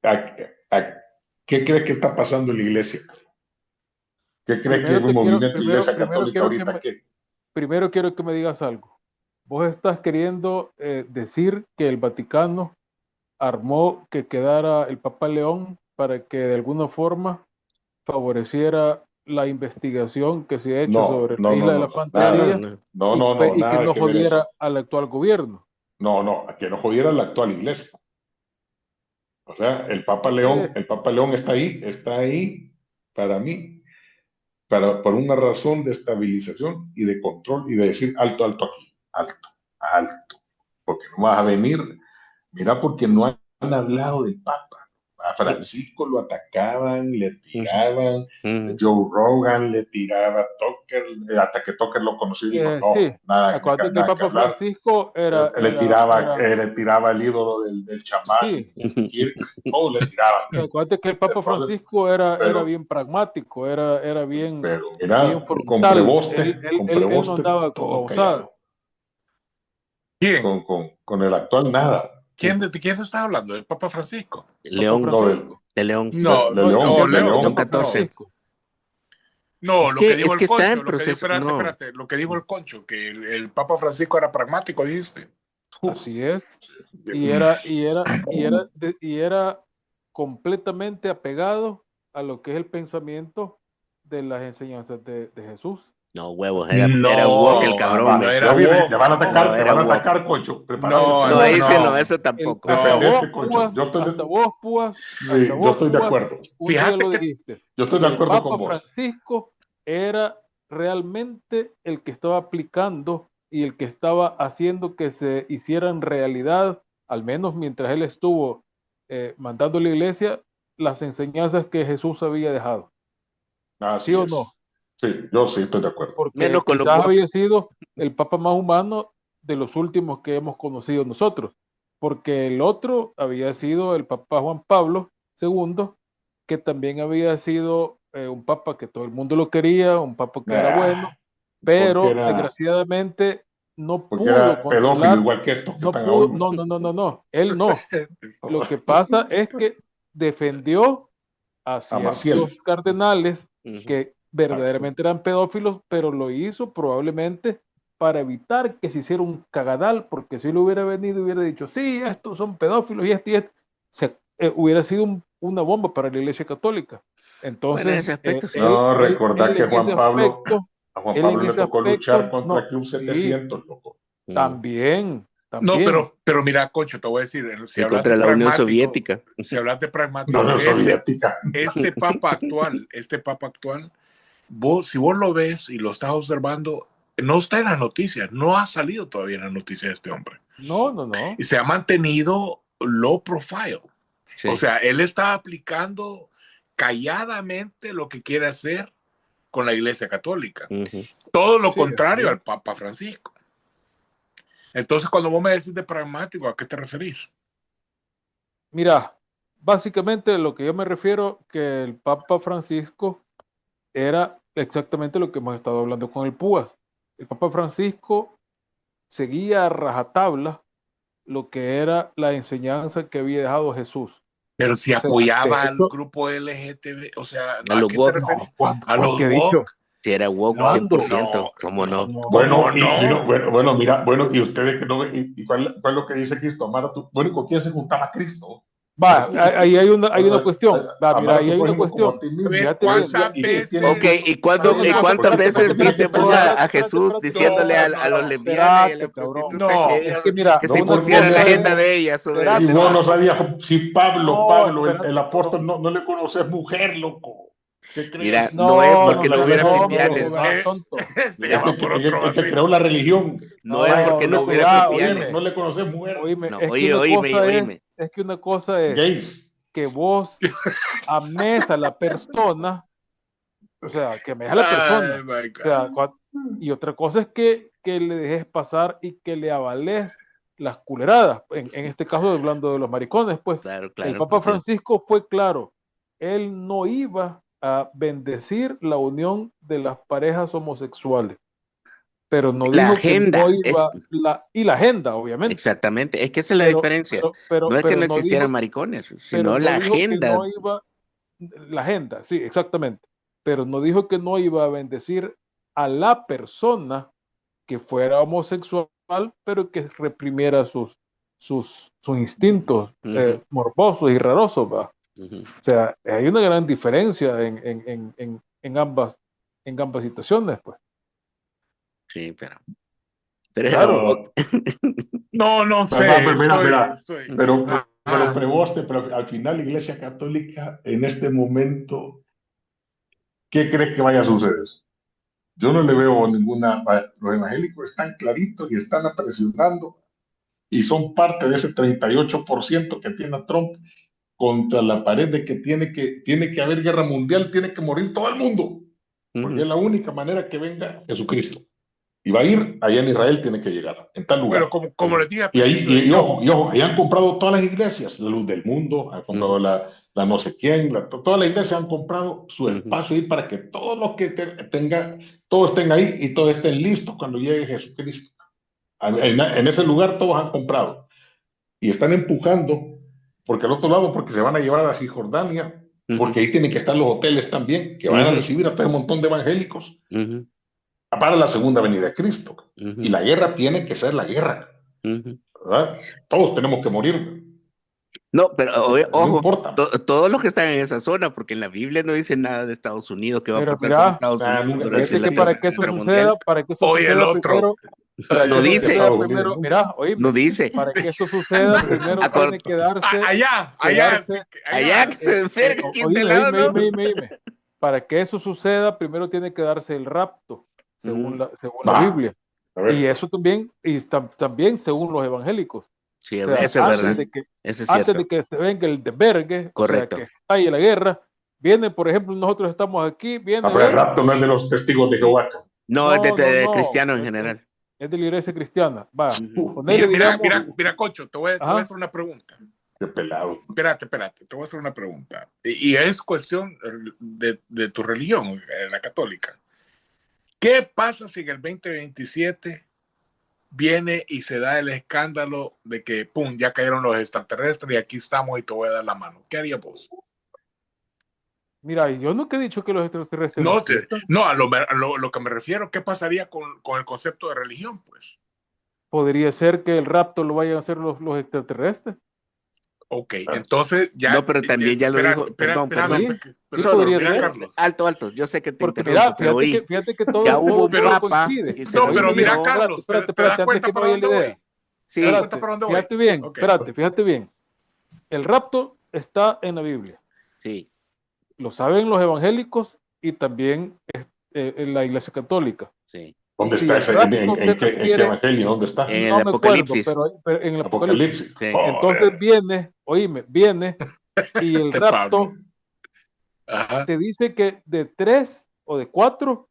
¿a, a- ¿qué crees que está pasando en la iglesia? ¿Qué crees que Primero es un te quiero, movimiento iglesia católica ahorita? primero quiero que me digas algo. Vos estás queriendo decir que el Vaticano armó que quedara el Papa León para que de alguna forma favoreciera la investigación que se ha hecho No, sobre la no, no, isla de no, la no, No, nada. fantasía no. No, no, no, y que nada no que ver eso. jodiera al actual gobierno. No, no, que no jodiera la actual iglesia. O sea, Eh, El Papa León está ahí para mí, por una razón de estabilización y de control y de decir alto, alto aquí, alto, alto, porque no vas a venir, mira, porque no han hablado del Papa. A Mm, Francisco lo atacaban, le ujú, tiraban, ujú. Joe Rogan le tiraba a Tucker, hasta que Tucker lo conoció y dijo, sí, no, acuérdate que el nada que Papa hablar. Francisco era, Le tiraba el ídolo del chamán, sí, Kirk, todo le tiraban. acuérdate que el Papa Entonces, Francisco era pero, bien pragmático, era pero bien mira, frontal. con Él no Preboste andaba con todo babosadas. callado. ¿Quién? Con el actual nada. ¿Quién está hablando? ¿El Papa Francisco? Papa León, No, Francisco. de León. No, de León, oh, Yo te de hablo del León León. León. Papa No, 14. Francisco. no, lo que dijo Es que el está Concho, en proceso. No. espérate, lo que dijo el Concho, que el Papa Francisco era pragmático, dijiste. Así es. Mm. Y era completamente apegado a lo que es el pensamiento de las enseñanzas de Jesús. No, huevos. Era woke el No, cabrón, no me. era Ya woke, van a No, No, atacar, te era van a woke. atacar, Concho. Prepárate, no, No, prepárate. no, ese no, no. eso tampoco. Defendete, Concho. Hasta vos, un día Fíjate lo que, dijiste, Yo estoy de que el acuerdo con Papa vos. Francisco era realmente el que estaba aplicando y el que estaba haciendo que se hicieran realidad, al menos mientras él estuvo mandando a la iglesia, las enseñanzas que Jesús había dejado. ¿Sí Así o es. no? Sí, yo sí estoy de acuerdo. Menos Porque con los quizás woke. había sido el Papa más humano de los últimos que hemos conocido nosotros, porque el otro había sido el Papa Juan Pablo II, que también había sido un Papa que todo el mundo lo quería, un Papa que era bueno, Ah, porque pero era, desgraciadamente no porque pudo era pedófilo controlar, igual que estos que no están pudo, hoy. no, él no. Lo que pasa es que defendió a A Maciel. ciertos cardenales Ujú. que verdaderamente eran pedófilos, pero lo hizo probablemente para evitar que se hiciera un cagadal, porque si lo hubiera venido y hubiera dicho, sí, estos son pedófilos y esto, hubiera sido una bomba para la Iglesia Católica. Bueno, en Entonces, ese aspecto sí. No, recordad que a Juan él en Pablo le ese tocó luchar aspecto, contra no, Club sí, 700, loco. Mm. también, no, también. pero mira, Concho, te voy a decir, si Y hablas contra de la Unión pragmático, Soviética. si hablas de No, pragmático, no, soviética. este papa actual, si vos lo ves y lo estás observando, no está en las noticias, no ha salido todavía en las noticias este hombre. No, no, no. Y se ha mantenido low profile. O Sí. sea, él está aplicando calladamente lo que quiere hacer con la Iglesia Católica. Ujú. Todo lo Sí, así contrario es. al Papa Francisco. Entonces, cuando vos me decís de pragmático, ¿a qué te referís? Mira, básicamente lo que yo me refiero que el Papa Francisco era exactamente lo que hemos estado hablando con el Púas. El Papa Francisco seguía a rajatabla lo que era la enseñanza que había dejado Jesús. Pero si O sea, apoyaba de al hecho, grupo LGTB, o sea, A ¿a los qué te woke, refieres? no, ¿cuándo? ¿A los ¿Qué he dicho? woke? si era woke No, 100%, no, ¿cómo no? No, Bueno, ¿cómo y no? bueno, mira, bueno, y ustedes que no ven, y cuál es lo que dice Cristo? Amar a tu, bueno, ¿con quién se juntaba Cristo? va, ahí hay una cuestión. Va, mira, Amar a ahí tu hay una prójimo como a cuestión. ti A mismo. ver, Fíjate Y bien. decía, ¿cuántas y tiene Ok, veces? que, ¿y Hay una cosa, cuántas espérate, veces espérate, viste vos espérate, a espérate, Jesús espérate, espérate, diciéndole No, espérate, a los no, lesbianas y a espérate, las cabrón. prostitutas no. Es que mira, que se una porque pusieran la cosa agenda es, de ellas sobre el y espérate, vos no tema? sabías si no, El espérate, apóstol, cabrón. no le conoces mujer, loco. ¿Qué Mira, crees? no es No, porque no, no La hubiera no, gente no hombre, pipianes, no, toda. tonto. Se El llama que, por otro el que vasito. creó la religión. no es No, porque No no le hubiera conoces, mira, oíme, pipianes. no le conoces mujer. oíme, No, es que oye, una oíme, cosa oíme. Gays. que vos ames a la persona, o sea, que ames a la persona, Ay, my o sea, God. y otra cosa es que le dejes pasar y que le avales las culeradas, en este caso hablando de los maricones, pues Claro, el claro, Papa sí. Francisco fue claro, él no iba a bendecir la unión de las parejas homosexuales, pero no La dijo que no agenda, iba, y la agenda, obviamente, exactamente, es que esa es la pero, diferencia. pero, pero, No es que pero no no existieran dijo, maricones, pero sino no la dijo que agenda. no iba, la agenda, sí, exactamente, pero no dijo que no iba a bendecir a la persona que fuera homosexual, pero que reprimiera sus instintos Ujú, morbosos y rarosos, ¿va? ujú. O sea, hay una gran diferencia en ambas situaciones, pues. Sí, pero era Claro, woke. Pero, No, no sé, pero mira, estoy. pero al final la Iglesia Católica en este momento, ¿qué cree que vaya a suceder? Yo no le veo ninguna. Los evangélicos están claritos y están presionando y son parte de ese 38% que tiene a Trump contra la pared de que tiene que haber guerra mundial, tiene que morir todo el mundo, porque es Ujú, la única manera que venga Jesucristo. Y va a ir allá en Israel, tiene que llegar, en tal Bueno, lugar. como les dije al Y ahí, principio del show, ojo, ahí han comprado todas las iglesias, la Luz del Mundo, han comprado ujú, la no sé quién, todas las iglesias han comprado su ujú, espacio ahí para que todos los que tengan, todos estén ahí y todos estén listos cuando llegue Jesucristo. En ese lugar todos han comprado y están empujando, porque al otro lado, porque se van a llevar a la Cisjordania, ujú, porque ahí tienen que estar los hoteles también, que van a ujú, recibir a todo un montón de evangélicos ujú, para la segunda venida de Cristo. Y ujú, la guerra tiene que ser la guerra, ujú. ¿verdad? Todos tenemos que morir, No, pero no ojo, importa. todos los que están en esa zona, porque en la Biblia no dice nada de Estados Unidos, qué va a pero pasar con mira, Estados Unidos durante fíjate la que para Tercera que eso Guerra Mundial. suceda, hoy el otro. para que No ¿Qué eso dice dice, suceda Estados primero, Unidos? mira, no oíme, dice. para que eso suceda primero tiene que darse, Allá, sí, Allá allá. que se enfergue aquí de este oíme, lado, ¿no? oíme. Para que eso suceda, primero tiene que darse el rapto, Ujú. según la Va, Biblia. a Y ver, eso también, también según los evangélicos. Sí, O sea, eso es verdad. Eso es antes de cierto. que se venga el desvergue, o sea, que Correcto. estalle la guerra, viene, por ejemplo, nosotros estamos aquí, viene, pero el ven, rapto no es de los testigos de y Jehová. No, es de cristianos en general. es de la iglesia cristiana. Va, Ujú. ponerle, digamos, Mira, Cocho, te voy a ajá, hacer una pregunta. Qué pelado. Espérate, te voy a hacer una pregunta. Y es cuestión de tu religión, la católica. ¿Qué pasa si en el 2027 viene y se da el escándalo de que, pum, ya cayeron los extraterrestres y aquí estamos y te voy a dar la mano? ¿Qué harías vos? mira, yo nunca he dicho que los extraterrestres no No, existan. no a lo que me refiero, ¿qué pasaría con el concepto de religión? Pues, Podría ser que el rapto lo vayan a hacer los extraterrestres. ok, entonces No, ya, pero también ya lo dijo, perdón, Sí, sí solo, podría mira, ser. Carlos. alto, yo sé que te Porque mira, interrumpo, pero fíjate que ya todo, hubo todo, un todo Pero, papa coincide. que se no, pero Oíme mira, bien, reunió, Carlos, ¿te das espérate, antes cuenta que me para vaya la dónde idea. voy? ¿Te das cuenta sí, para dónde voy? Fíjate bien, Ok. fíjate bien. El rapto está en la Biblia. sí, Lo saben los evangélicos y también en la iglesia católica. sí, ¿Dónde Si está el ese? rapto se En qué refiere, evangelio? ¿Dónde está? en el no me acuerdo, Apocalipsis, pero en el Apocalipsis. Apocalipsis. sí. Entonces Joder. viene, oíme, viene y el Este Pablo. rapto Ajá. te dice que de 3 o de 4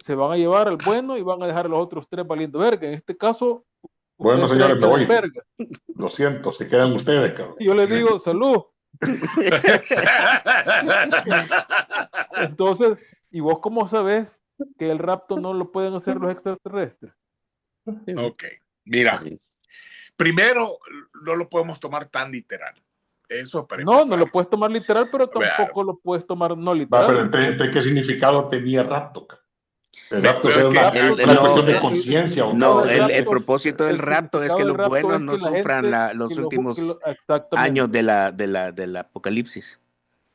se van a llevar al bueno y van a dejar a los otros 3 valiendo verga. En este caso, Bueno, ustedes 3 señores, me quedan voy. verga. Lo siento, se quedan ustedes, cabrón. Y yo les digo, salud. Entonces, ¿y vos cómo sabés que el rapto no lo pueden hacer los extraterrestres? Ok, mira, primero no lo podemos tomar tan literal. Eso para No empezar. lo puedes tomar literal, pero Vea. tampoco lo puedes tomar no Va, literal. pero entonces, ¿qué significado tenía rapto? El rapto Pero era es que- una no, cuestión de conciencia. No, ¿o el qué? propósito del el rapto es significado que del los rapto buenos es no que la sufran gente, los últimos exactamente, años del apocalipsis.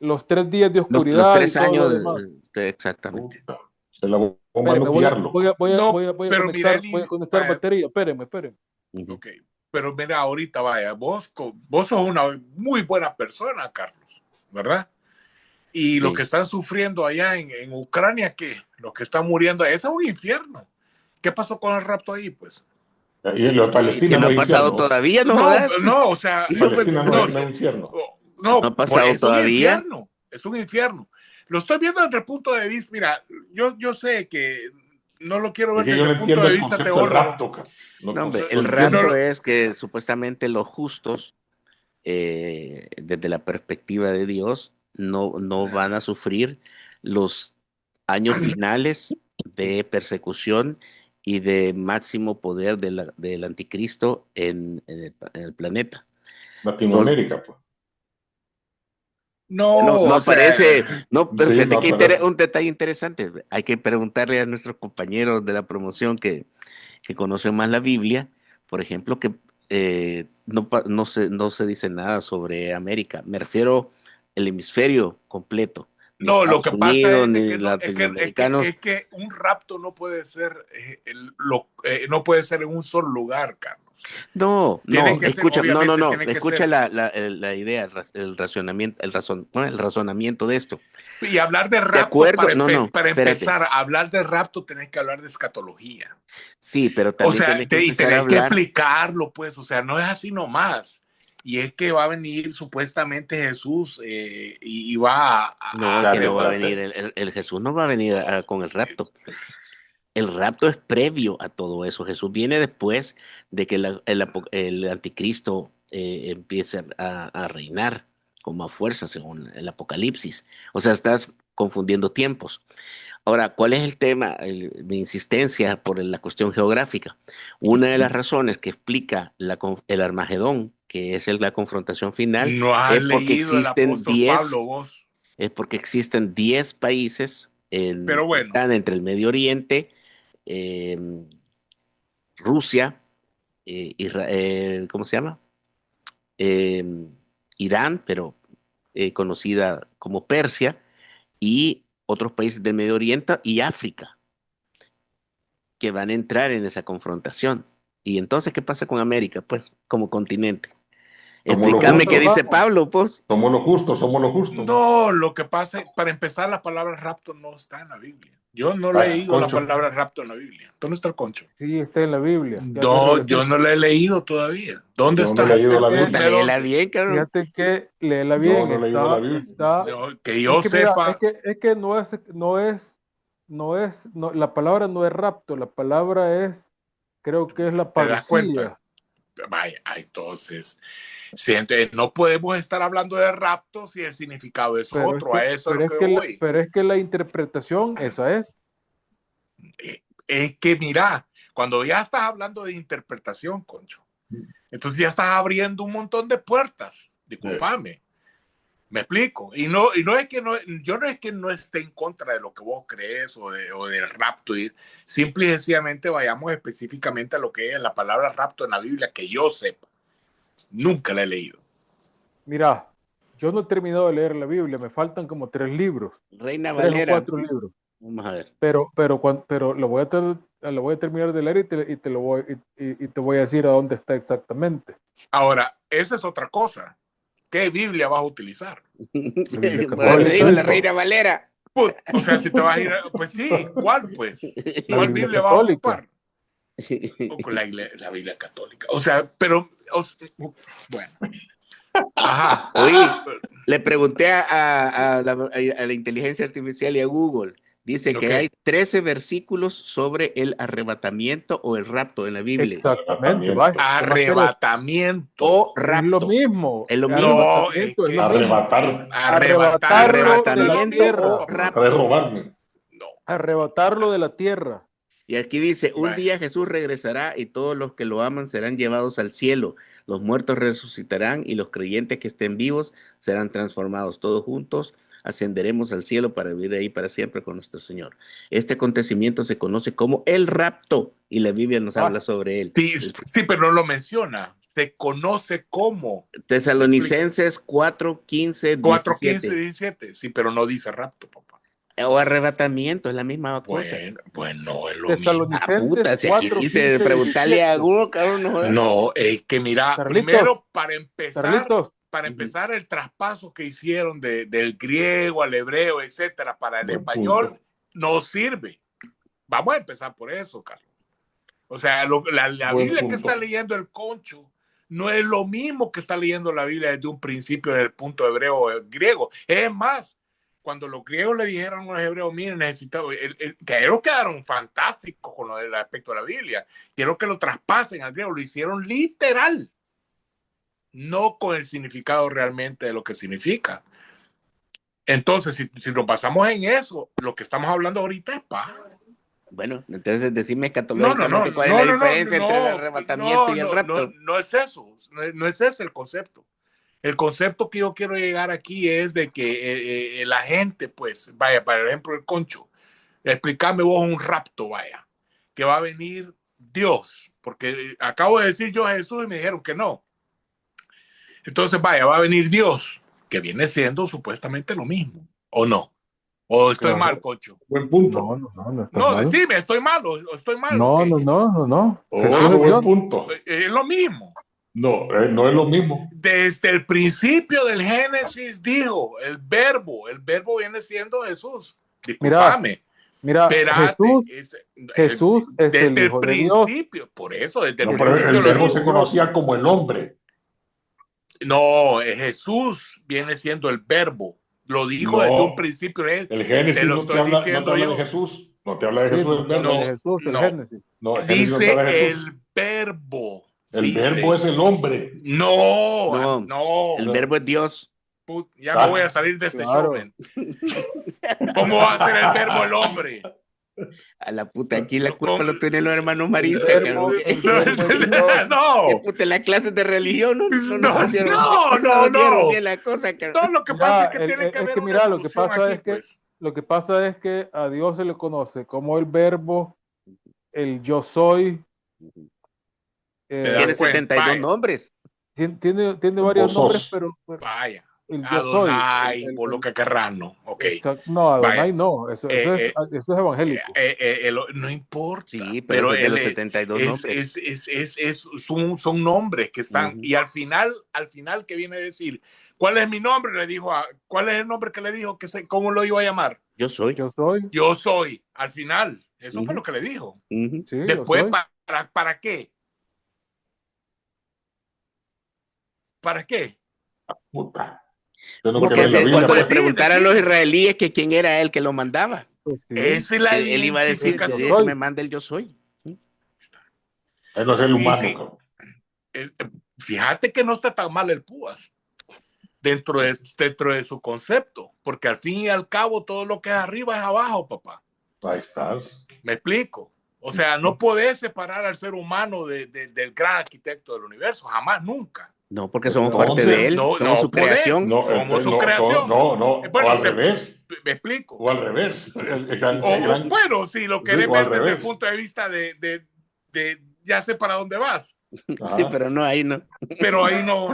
los 3 días de Los oscuridad y 3 todo lo años, demás. exactamente. Puta, se la voy a Espérenme, manotearlo. No, pero mira, voy a conectar batería. Espérenme. Ujú. ok, pero mira, ahorita vaya, vos sos una muy buena persona, Carlos, ¿verdad? Y los Sí. que están sufriendo allá en Ucrania, ¿qué? Los que están muriendo, ese es un infierno. ¿Qué pasó con el rapto ahí, pues? Y en Y si Palestina no no ha hay pasado infierno. todavía, no No, jodas. no, o sea, En Palestina no, no hay infierno. No ha no, pasado es un todavía. infierno, es un infierno. Lo estoy viendo desde el punto de vista, mira, yo sé que no lo quiero Es ver que desde yo no el punto entiendo de el vista concepto del teólogo. rapto. Cara. No, hombre, No el lo entiendo. rapto es que supuestamente los justos, desde la perspectiva de Dios, no van a sufrir los años finales de persecución y de máximo poder del anticristo en el planeta. Latinoamérica, pues. No, No o sea, aparece, no, pero Sí, fíjate no que aparece. un detalle interesante. Hay que preguntarle a nuestros compañeros de la promoción que conocen más la Biblia, por ejemplo, que no se dice nada sobre América. Me refiero al hemisferio completo, ni no, lo Estados que pasa Unidos, es de ni que no, latinoamericanos. es que un rapto no puede ser no puede ser en un solo lugar, Carlos. Tiene que ser, Escucha, obviamente, no, tiene que escucha ser. la idea, el razonamiento, ¿no? El razonamiento de esto. Y hablar de De rapto, acuerdo, para espérate. empezar, hablar de rapto tenés que hablar de escatología. Sí, pero O también sea, tenés que y empezar a tenés que hablar. explicarlo, pues, o sea, no es así nomás. Y es que va a venir supuestamente Jesús y va No, a es que no va a venir, Espérate. el Jesús no va a venir con el rapto. El rapto es previo a todo eso. Jesús viene después de que el anticristo empiece a reinar como a fuerza, según el Apocalipsis. O sea, estás confundiendo tiempos. Ahora, ¿cuál es el tema? Mi insistencia por la cuestión geográfica. Una de las razones que explica el Armagedón, que es la confrontación final, No has es porque leído el existen apóstol Pablo 10 vos. es porque existen 10 países Pero que bueno, están entre el Medio Oriente, eh, Rusia, ¿cómo se llama? Eh, Irán, pero conocida como Persia, y otros países del Medio Oriente y África, que van a entrar en esa confrontación. Y entonces, ¿qué pasa con América? Pues, como continente. Somos los Explícame qué justos. dice Pablo, pues. Somos los justos. no, lo que pasa es, para empezar, la palabra rapto no está en la Biblia. Yo no he Vaya, leído la Concho. palabra rapto en la Biblia. ¿Dónde está el concho? Sí, está en la Biblia. Ya No, regresé. yo no la he leído todavía. ¿Dónde Yo no he está? leído la Puta, Biblia. Dime léela dónde. bien, cabrón. Fíjate que léela Yo bien. no he leído la Biblia. No, que Es yo que mira, sepa. la palabra no es rapto, la palabra es, creo que es la ¿Te das cuenta? parucía. Vaya, entonces, no podemos estar hablando de rapto si el significado es otro. A eso es lo que voy. Pero es que la interpretación, esa es. Es que mira, cuando ya estás hablando de interpretación, Concho, entonces ya estás abriendo un montón de puertas. Discúlpame. Me explico. Y no es que yo no es que no esté en contra de lo que vos crees o del rapto. Simple y sencillamente vayamos específicamente a lo que es la palabra rapto en la Biblia, que yo sepa. Nunca la he leído. Mira, yo no he terminado de leer la Biblia, me faltan como 3 libros, Reina 3 o Valera. 4 libros. Vamos a ver. Pero lo voy a terminar de leer y te voy a decir a dónde está exactamente. Ahora, esa es otra cosa. ¿Qué Biblia vas a utilizar? La Biblia Bueno, te digo, la católica. Reina Valera. Pues, o sea, si te vas a ir, pues sí, ¿cuál pues? La ¿Cuál Biblia Biblia vas a católica. ocupar? O con la Biblia católica. O sea, pero, bueno. Ajá. Oye, le pregunté a la inteligencia artificial y a Google. Dice que Ok. hay 13 versículos sobre el arrebatamiento o el rapto en la Biblia. Exactamente, vaya. Arrebatamiento. O Es rapto. lo mismo. Es lo mismo. No, es Arrebatamiento es que lo mismo. Arrebatar. Arrebatarlo de la Arrebatamiento tierra. o Tratar de rapto. robarme. No. Arrebatarlo de la tierra. Y aquí dice, un Vaya. día Jesús regresará y todos los que lo aman serán llevados al cielo. Los muertos resucitarán y los creyentes que estén vivos serán transformados. Todos juntos ascenderemos al cielo para vivir ahí para siempre con nuestro Señor. Este acontecimiento se conoce como el rapto y la Biblia nos habla sobre él. Sí, sí, pero no lo menciona. Se conoce como Tesalonicenses 4, 15, 4, 15, 17. 17. Sí, pero no dice rapto, papá. O arrebatamiento, es la misma cosa. Bueno, es lo mismo. Tesalonicenses Puta, si aquí 4, dice 15, preguntarle a 17. Google, cabrón, no jodas. No, es que mira, Carlitos, primero Carlitos, para empezar el traspaso que hicieron del griego al hebreo, etcétera, para el Buen español, punto. no sirve. Vamos a empezar por eso, Carlos. O sea, la Buen Biblia que punto. está leyendo el Concho no es lo mismo que está leyendo la Biblia desde un principio desde el punto hebreo o griego. Es más, cuando los griegos le dijeron a los hebreos, miren, necesitamos, que ellos quedaron fantásticos con lo del aspecto de la Biblia. Quiero que lo traspasen al griego, lo hicieron literal, no con el significado realmente de lo que significa. Entonces, si nos basamos en eso, lo que estamos hablando ahorita es paz. Bueno, entonces decime escatológicamente cuál es la diferencia entre el arrebatamiento y el rapto. No es eso, no es ese el concepto. El concepto que yo quiero llegar aquí es de que la gente, pues, vaya, por ejemplo, el Concho, explícame vos un rapto, vaya, que va a venir Dios, porque acabo de decir yo a Jesús y me dijeron que no. Entonces, vaya, va a venir Dios, que viene siendo supuestamente lo mismo, ¿o no? ¿O estoy mal, Concho? Buen punto. No está No, mal. decime, ¿estoy mal o estoy mal? No, ¿o qué? no. Otro buen punto. Es lo mismo. No, no es lo mismo. Desde el principio del Génesis dijo, el verbo viene siendo Jesús. Discúlpame. Mira, Espérate, Jesús es desde el Hijo de Dios. Principio, por eso, desde el No, pero principio el lo verbo dijo. se conocía como el hombre. No, Jesús viene siendo el verbo. Lo dijo No, desde un principio. El Génesis te lo no te estoy habla, diciendo de yo. Jesús. No te habla de Sí, Jesús, el no habla verbo. de Jesús, el No. Génesis. No, el Génesis no te Dice habla de Jesús. el verbo. El verbo es el hombre. No. El verbo es Dios. Ya me voy a salir de este show, man. ¿Cómo va a ser el verbo el hombre? A la puta, aquí la culpa lo tienen los hermanos maristas. No. Que puta, las clases de religión no No. bien la cosa, todo lo que pasa es que tiene que haber una evolución aquí, pues. Lo que pasa es que a Dios se le conoce como el verbo, el yo soy. Tiene 72 nombres. Tiene varios nombres, pero vaya. el yo Adonai, soy. Por lo que querrano. Okay. No, Adonai no. Eso es evangélico. No importa. Sí, pero es de los 72 nombres. Son nombres que están. Y al final que viene a decir, ¿cuál es mi nombre? Le dijo ¿cuál es el nombre que le dijo? ¿Cómo lo iba a llamar? Yo soy. Yo soy. Al final. Eso fue lo que le dijo. Sí, después, ¿para qué? ¿Para qué? Puta. Porque cuando le preguntaran a los israelíes que quién era él que lo mandaba, pues sí. Esa es la él iba a decir que me manda el yo soy. Él no es el humano. Fíjate que no está tan mal el púas dentro de su concepto, porque al fin y al cabo todo lo que es arriba es abajo, papá. Ahí estás. ¿Me explico? O sea, no podés separar al ser humano del gran arquitecto del universo, jamás, nunca. No, porque somos parte de él, somos su creación. Somos su creación. O al revés. ¿Me explico? O al revés. Bueno, si lo querés ver desde el punto de vista de ya sé para dónde vas. Sí, pero no, ahí no. Pero ahí no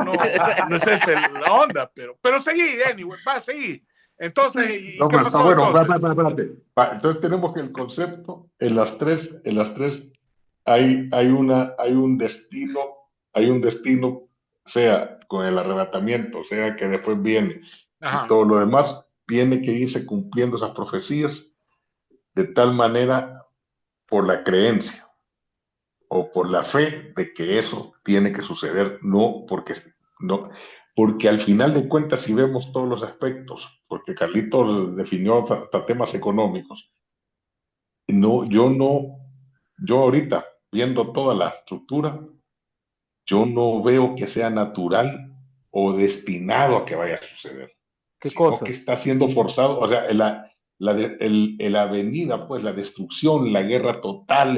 es esa la onda, pero seguí, anyway, va a seguir. Entonces, ¿y qué pasó? Bueno, espérate. Entonces tenemos que el concepto, en las tres hay un destino, sea con el arrebatamiento, sea que después viene, y todo lo demás, tiene que irse cumpliendo esas profecías de tal manera por la creencia o por la fe de que eso tiene que suceder, porque al final de cuentas, si vemos todos los aspectos, porque Carlitos definió hasta temas económicos, yo ahorita, viendo toda la estructura, yo no veo que sea natural o destinado a que vaya a suceder. ¿Qué sino cosa? que está siendo forzado, o sea, la avenida, pues la destrucción, la guerra total,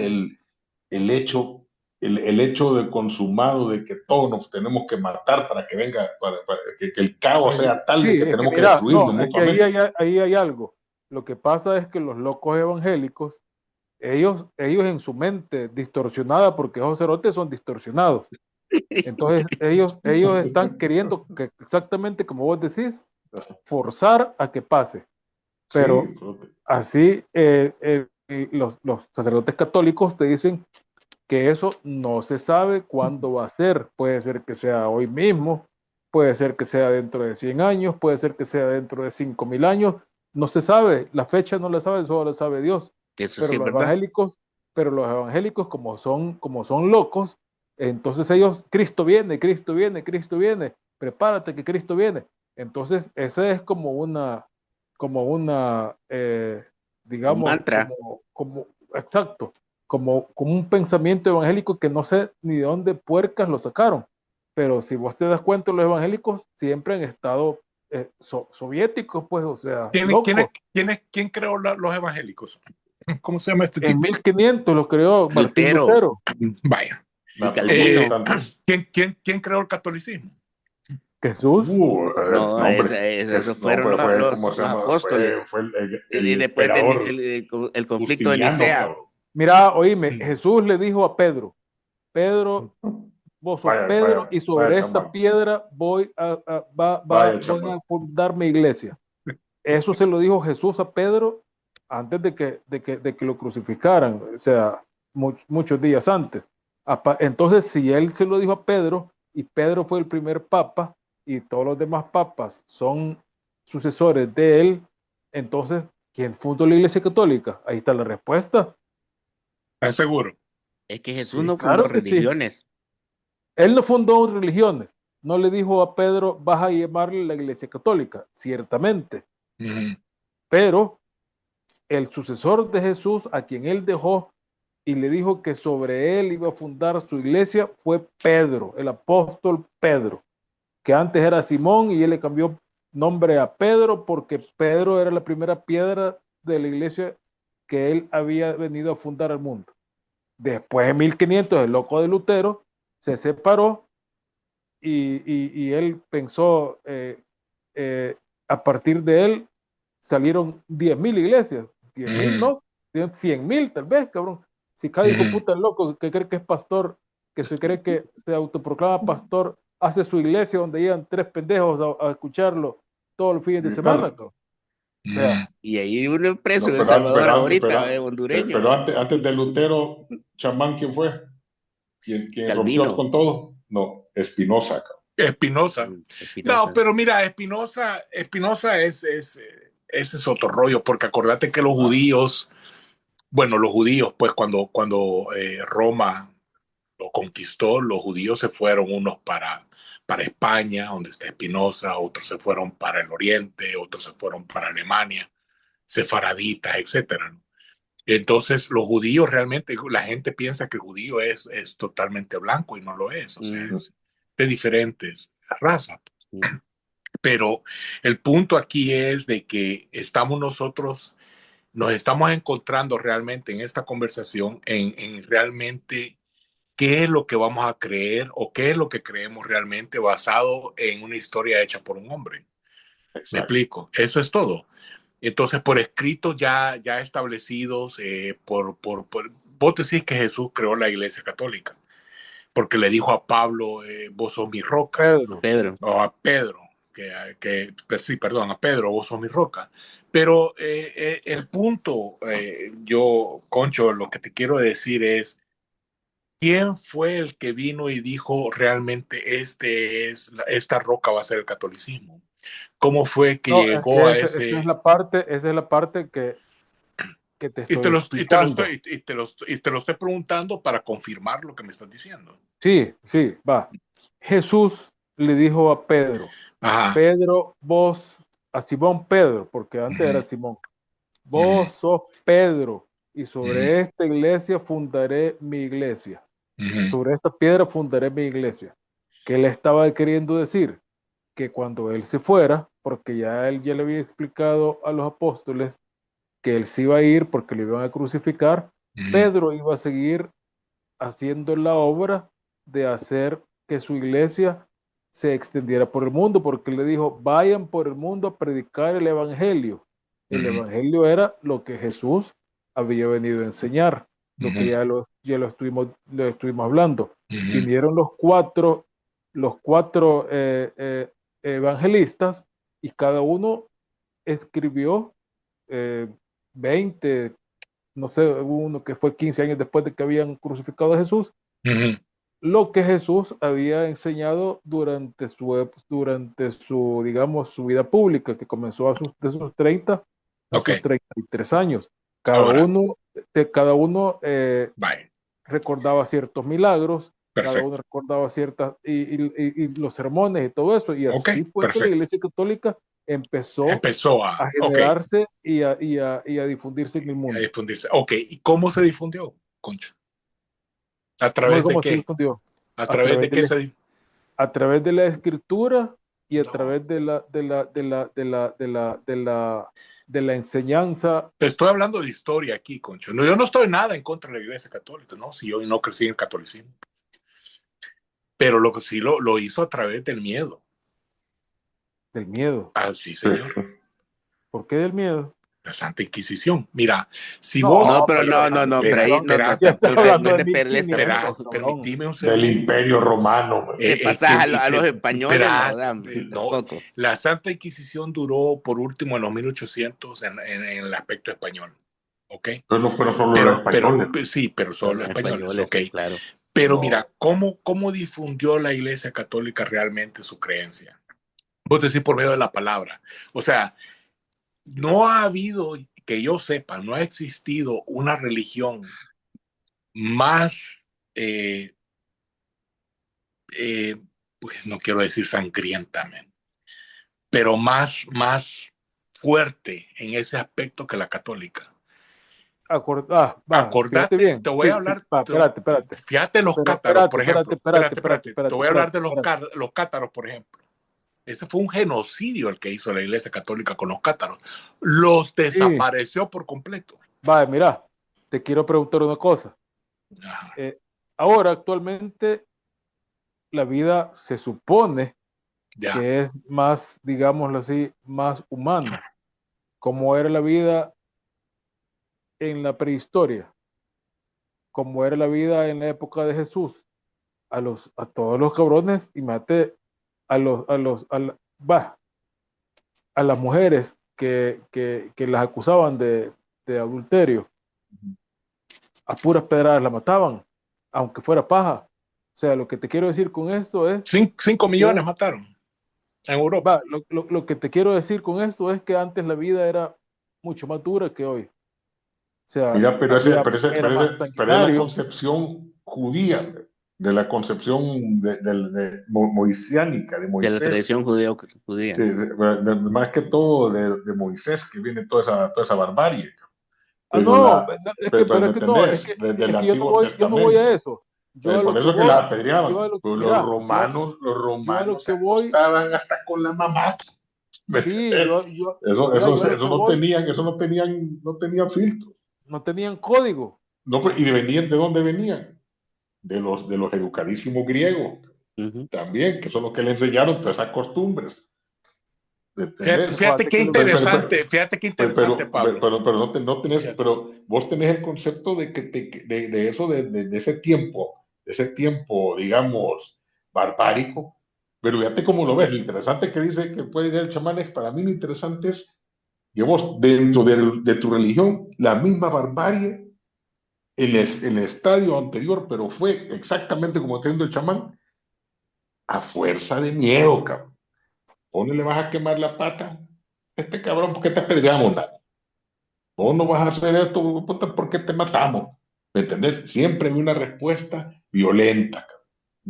el hecho, el hecho de consumado de que todos nos tenemos que matar para que venga, para que el caos sea tal de Sí, que es que tenemos que mira, destruirnos no, es que mutuamente. ahí hay algo. Lo que pasa es que los locos evangélicos, ellos en su mente distorsionada, porque esos cerotes son distorsionados. Entonces ellos están queriendo que exactamente como vos decís, forzar a que pase. Pero Sí, así los sacerdotes católicos te dicen que eso no se sabe cuándo va a ser. Puede ser que sea hoy mismo, puede ser que sea dentro de 100 años, puede ser que sea dentro de 5000 años. No se sabe, la fecha no la sabe, solo la sabe Dios. Eso Pero sí es los verdad. evangélicos, pero los evangélicos como son locos, entonces ellos, Cristo viene, Cristo viene, Cristo viene, prepárate que Cristo viene. Entonces, esa es como una, Un digamos, mantra. exacto, como un pensamiento evangélico que no sé ni de dónde puercas lo sacaron. Pero si vos te das cuenta, los evangélicos siempre han estado soviéticos, pues, o sea, locos. ¿Quién creó los evangélicos? ¿Cómo se llama este En tipo? 1500 lo creó Martín Lutero Lutero. Vaya. y pero no son Calvino. tantos. ¿Quién creó el catolicismo? Jesús. No, No, hombre, esos no, fueron hombre, fue, ¿cómo los se llama? Fue, apóstoles. fue Y el después del emperador el conflicto de Justiniano, Nicea. cabrón. Mira, oíme, Jesús le dijo a Pedro, Pedro, vos sos Vaya, Pedro vaya, y vaya sobre esta chamán, piedra vaya voy a chamán. fundar mi iglesia. Eso se lo dijo Jesús a Pedro antes de que lo crucificaran, o sea, muchos días antes. Entonces, si él se lo dijo a Pedro y Pedro fue el primer papa y todos los demás papas son sucesores de él, entonces, ¿quién fundó la Iglesia Católica? Ahí está la respuesta. ¿Estás seguro? Es que Jesús Sí, no fundó claro que sí. religiones. Él no fundó religiones. No le dijo a Pedro, vas a llamarle la Iglesia Católica, ciertamente. Ujú. Pero el sucesor de Jesús, a quien él dejó y le dijo que sobre él iba a fundar su iglesia, fue Pedro, el apóstol Pedro, que antes era Simón y él le cambió nombre a Pedro porque Pedro era la primera piedra de la iglesia que él había venido a fundar al mundo. Después de 1500, el loco de Lutero se separó y él pensó, a partir de él salieron 10.000 iglesias, 10.000 Ujú. no, 100.000 tal vez, cabrón. Si cada hijo Ujú. puta loco que cree que es pastor, que se cree que se autoproclama pastor, hace su iglesia donde llegan 3 pendejos a escucharlo todos los fines de semana, cabrón. O sea, Ujú. Y ahí uno preso No, en El Salvador ahorita, hondureño, pero antes de Lutero, chamán, ¿quién fue? ¿Quién rompió Calvino, con todo? No, Espinosa, cabrón. Espinosa. No, Espinosa. pero mira, Espinosa ese es otro rollo, porque acordate que los Ah, judíos, bueno, los judíos, pues cuando Roma lo conquistó, los judíos se fueron unos para España, donde está Espinosa, otros se fueron para el Oriente, otros se fueron para Alemania, sefaraditas, etcétera, ¿no? Entonces, los judíos realmente, la gente piensa que el judío es totalmente blanco y no lo es, o sea, Mm, es de diferentes razas. mm. Pero el punto aquí es de que nos estamos encontrando realmente en esta conversación en realmente qué es lo que vamos a creer o qué es lo que creemos realmente basado en una historia hecha por un hombre. ¿Me exacto. explico? Eso es todo. Entonces, por escritos ya establecidos, vos decís que Jesús creó la Iglesia Católica, porque le dijo a Pablo, vos sos mi roca, Pedro, Pedro. o a Pedro, sí, perdón, a Pedro, vos sos mi roca. Pero el punto, Concho, lo que te quiero decir es, ¿quién fue el que vino y dijo realmente esta roca va a ser el catolicismo? ¿Cómo fue que no, es llegó que a esa es ese... la parte que te Y estoy explicando. te lo estoy preguntando para confirmar lo que me estás diciendo. Sí, sí, va. Jesús le dijo a Pedro, Ajá. Pedro, vos, a Simón Pedro, porque antes Ujú, era Simón, ujú, vos sos Pedro, y ujú, sobre esta iglesia fundaré mi iglesia. ujú, Sobre esta piedra fundaré mi iglesia. ¿Qué le estaba queriendo decir? Que cuando él se fuera, porque ya él ya le había explicado a los apóstoles que él se iba a ir porque lo iban a crucificar, Ujú. Pedro iba a seguir haciendo la obra de hacer que su iglesia se extendiera por el mundo, porque él le dijo, vayan por el mundo a predicar el evangelio. El Ujú. evangelio era lo que Jesús había venido a enseñar, lo que Ujú. ya lo estuvimos hablando. Ujú. Vinieron los cuatro evangelistas y cada uno escribió 20, no sé, hubo uno que fue 15 años después de que habían crucificado a Jesús, Ujú. lo que Jesús había enseñado durante su, digamos, su vida pública, que comenzó de sus 30 a Ok, sus 33 años. Cada ahora, uno, cada uno bye. recordaba ciertos milagros, cada uno Perfecto. recordaba ciertas, y los sermones y todo eso, y Ok, así fue que la perfecto. Iglesia Católica empezó Empezó a ok, generarse y a difundirse en el a mundo. difundirse. Ok, ¿y cómo se difundió, Concha? ¿A ¿Cómo es través de cómo se qué? difundió? ¿A A través través de qué de, se... a través de la escritura y a No, través de la enseñanza. te estoy hablando de historia aquí, Concho. No, yo no estoy nada en contra de la Iglesia Católica, ¿no? Si yo no crecí en el catolicismo. Pero lo que sí lo hizo a través del miedo. Del miedo. Ah, sí, Sí. señor. ¿Por qué del miedo? La Santa Inquisición. Mira, si vos... No, No, pero pero no, pero ahí no, Espera, ya estás tú hablando de realmente perdiste el espera, 1500, foco. cabrón. permitime un Del segundo. Imperio Romano, man. Te pasas a los españoles, no, Espera, Dan, no, tampoco. la Santa Inquisición duró por último en los 1800 en el aspecto español, ¿ok? Entonces no fueron solo los españoles. Sí, pero solo Son los los españoles, españoles, ¿ok? claro. Pero No. mira, ¿cómo difundió la Iglesia Católica realmente su creencia? Vos decís por medio de la palabra. O sea, no ha habido, que yo sepa, no ha existido una religión más, eh, eh, pues no quiero decir sangrientamente, pero más fuerte en ese aspecto que la católica. Fíjate Acordate, bien. te voy a Sí, sí, hablar, espérate. fíjate los Pero cátaros, espérate, por ejemplo. Espérate, te voy a hablar de espérate. los cátaros, por ejemplo. Ese fue un genocidio el que hizo la Iglesia Católica con los cátaros. Los Sí, desapareció por completo. mira, te quiero preguntar una cosa. Ajá. Ahora, actualmente, la vida se supone Ya. que es más, digámoslo así, más humana, como era la vida en la prehistoria, como era la vida en la época de Jesús. A todos los cabrones, y mate a las mujeres que las acusaban de adulterio, a puras pedradas la mataban, aunque fuera paja. O sea, lo que te quiero decir con esto es 5 millones que, mataron en Europa. lo que te quiero decir con esto es que antes la vida era mucho más dura que hoy. O sea, Mira, era más pero es la sanguinario. concepción judía, de la concepción moisiánica, de De la Moisés, tradición judía. más que todo de Moisés, que viene toda esa barbarie. Pero No, es que, pero ¿me es que no, es que, entendés? Desde es el que Antiguo yo no voy a Testamento. eso. Yo a Por lo que eso que la voy, apedreaban. Pero mira, los yo a lo romanos se que voy, acostaban hasta con la mamá. ¿Me sí, entendés? yo a lo que voy, No tenían filtro. no tenían código. No, ¿y de dónde venían? De los educadísimos griegos, Ujú. también, que son los que le enseñaron todas esas costumbres. ¿Entendés? Fíjate qué interesante, Pablo. No tenés, Fíjate. pero vos tenés el concepto de eso, de ese tiempo, digamos, barbárico, pero fíjate cómo lo ves. Lo interesante que dice que puede ir el chamán es, para mí lo interesante es que vos, dentro de tu religión, la misma barbarie en el estadio anterior, pero fue exactamente como teniendo el chamán, a fuerza de miedo, cabrón. Vos no le vas a quemar la pata a este cabrón porque te apedreamos, nada. Vos no vas a hacer esto, puta, ¿por qué te matamos? ¿Me entendés? Siempre hay una respuesta violenta, cabrón.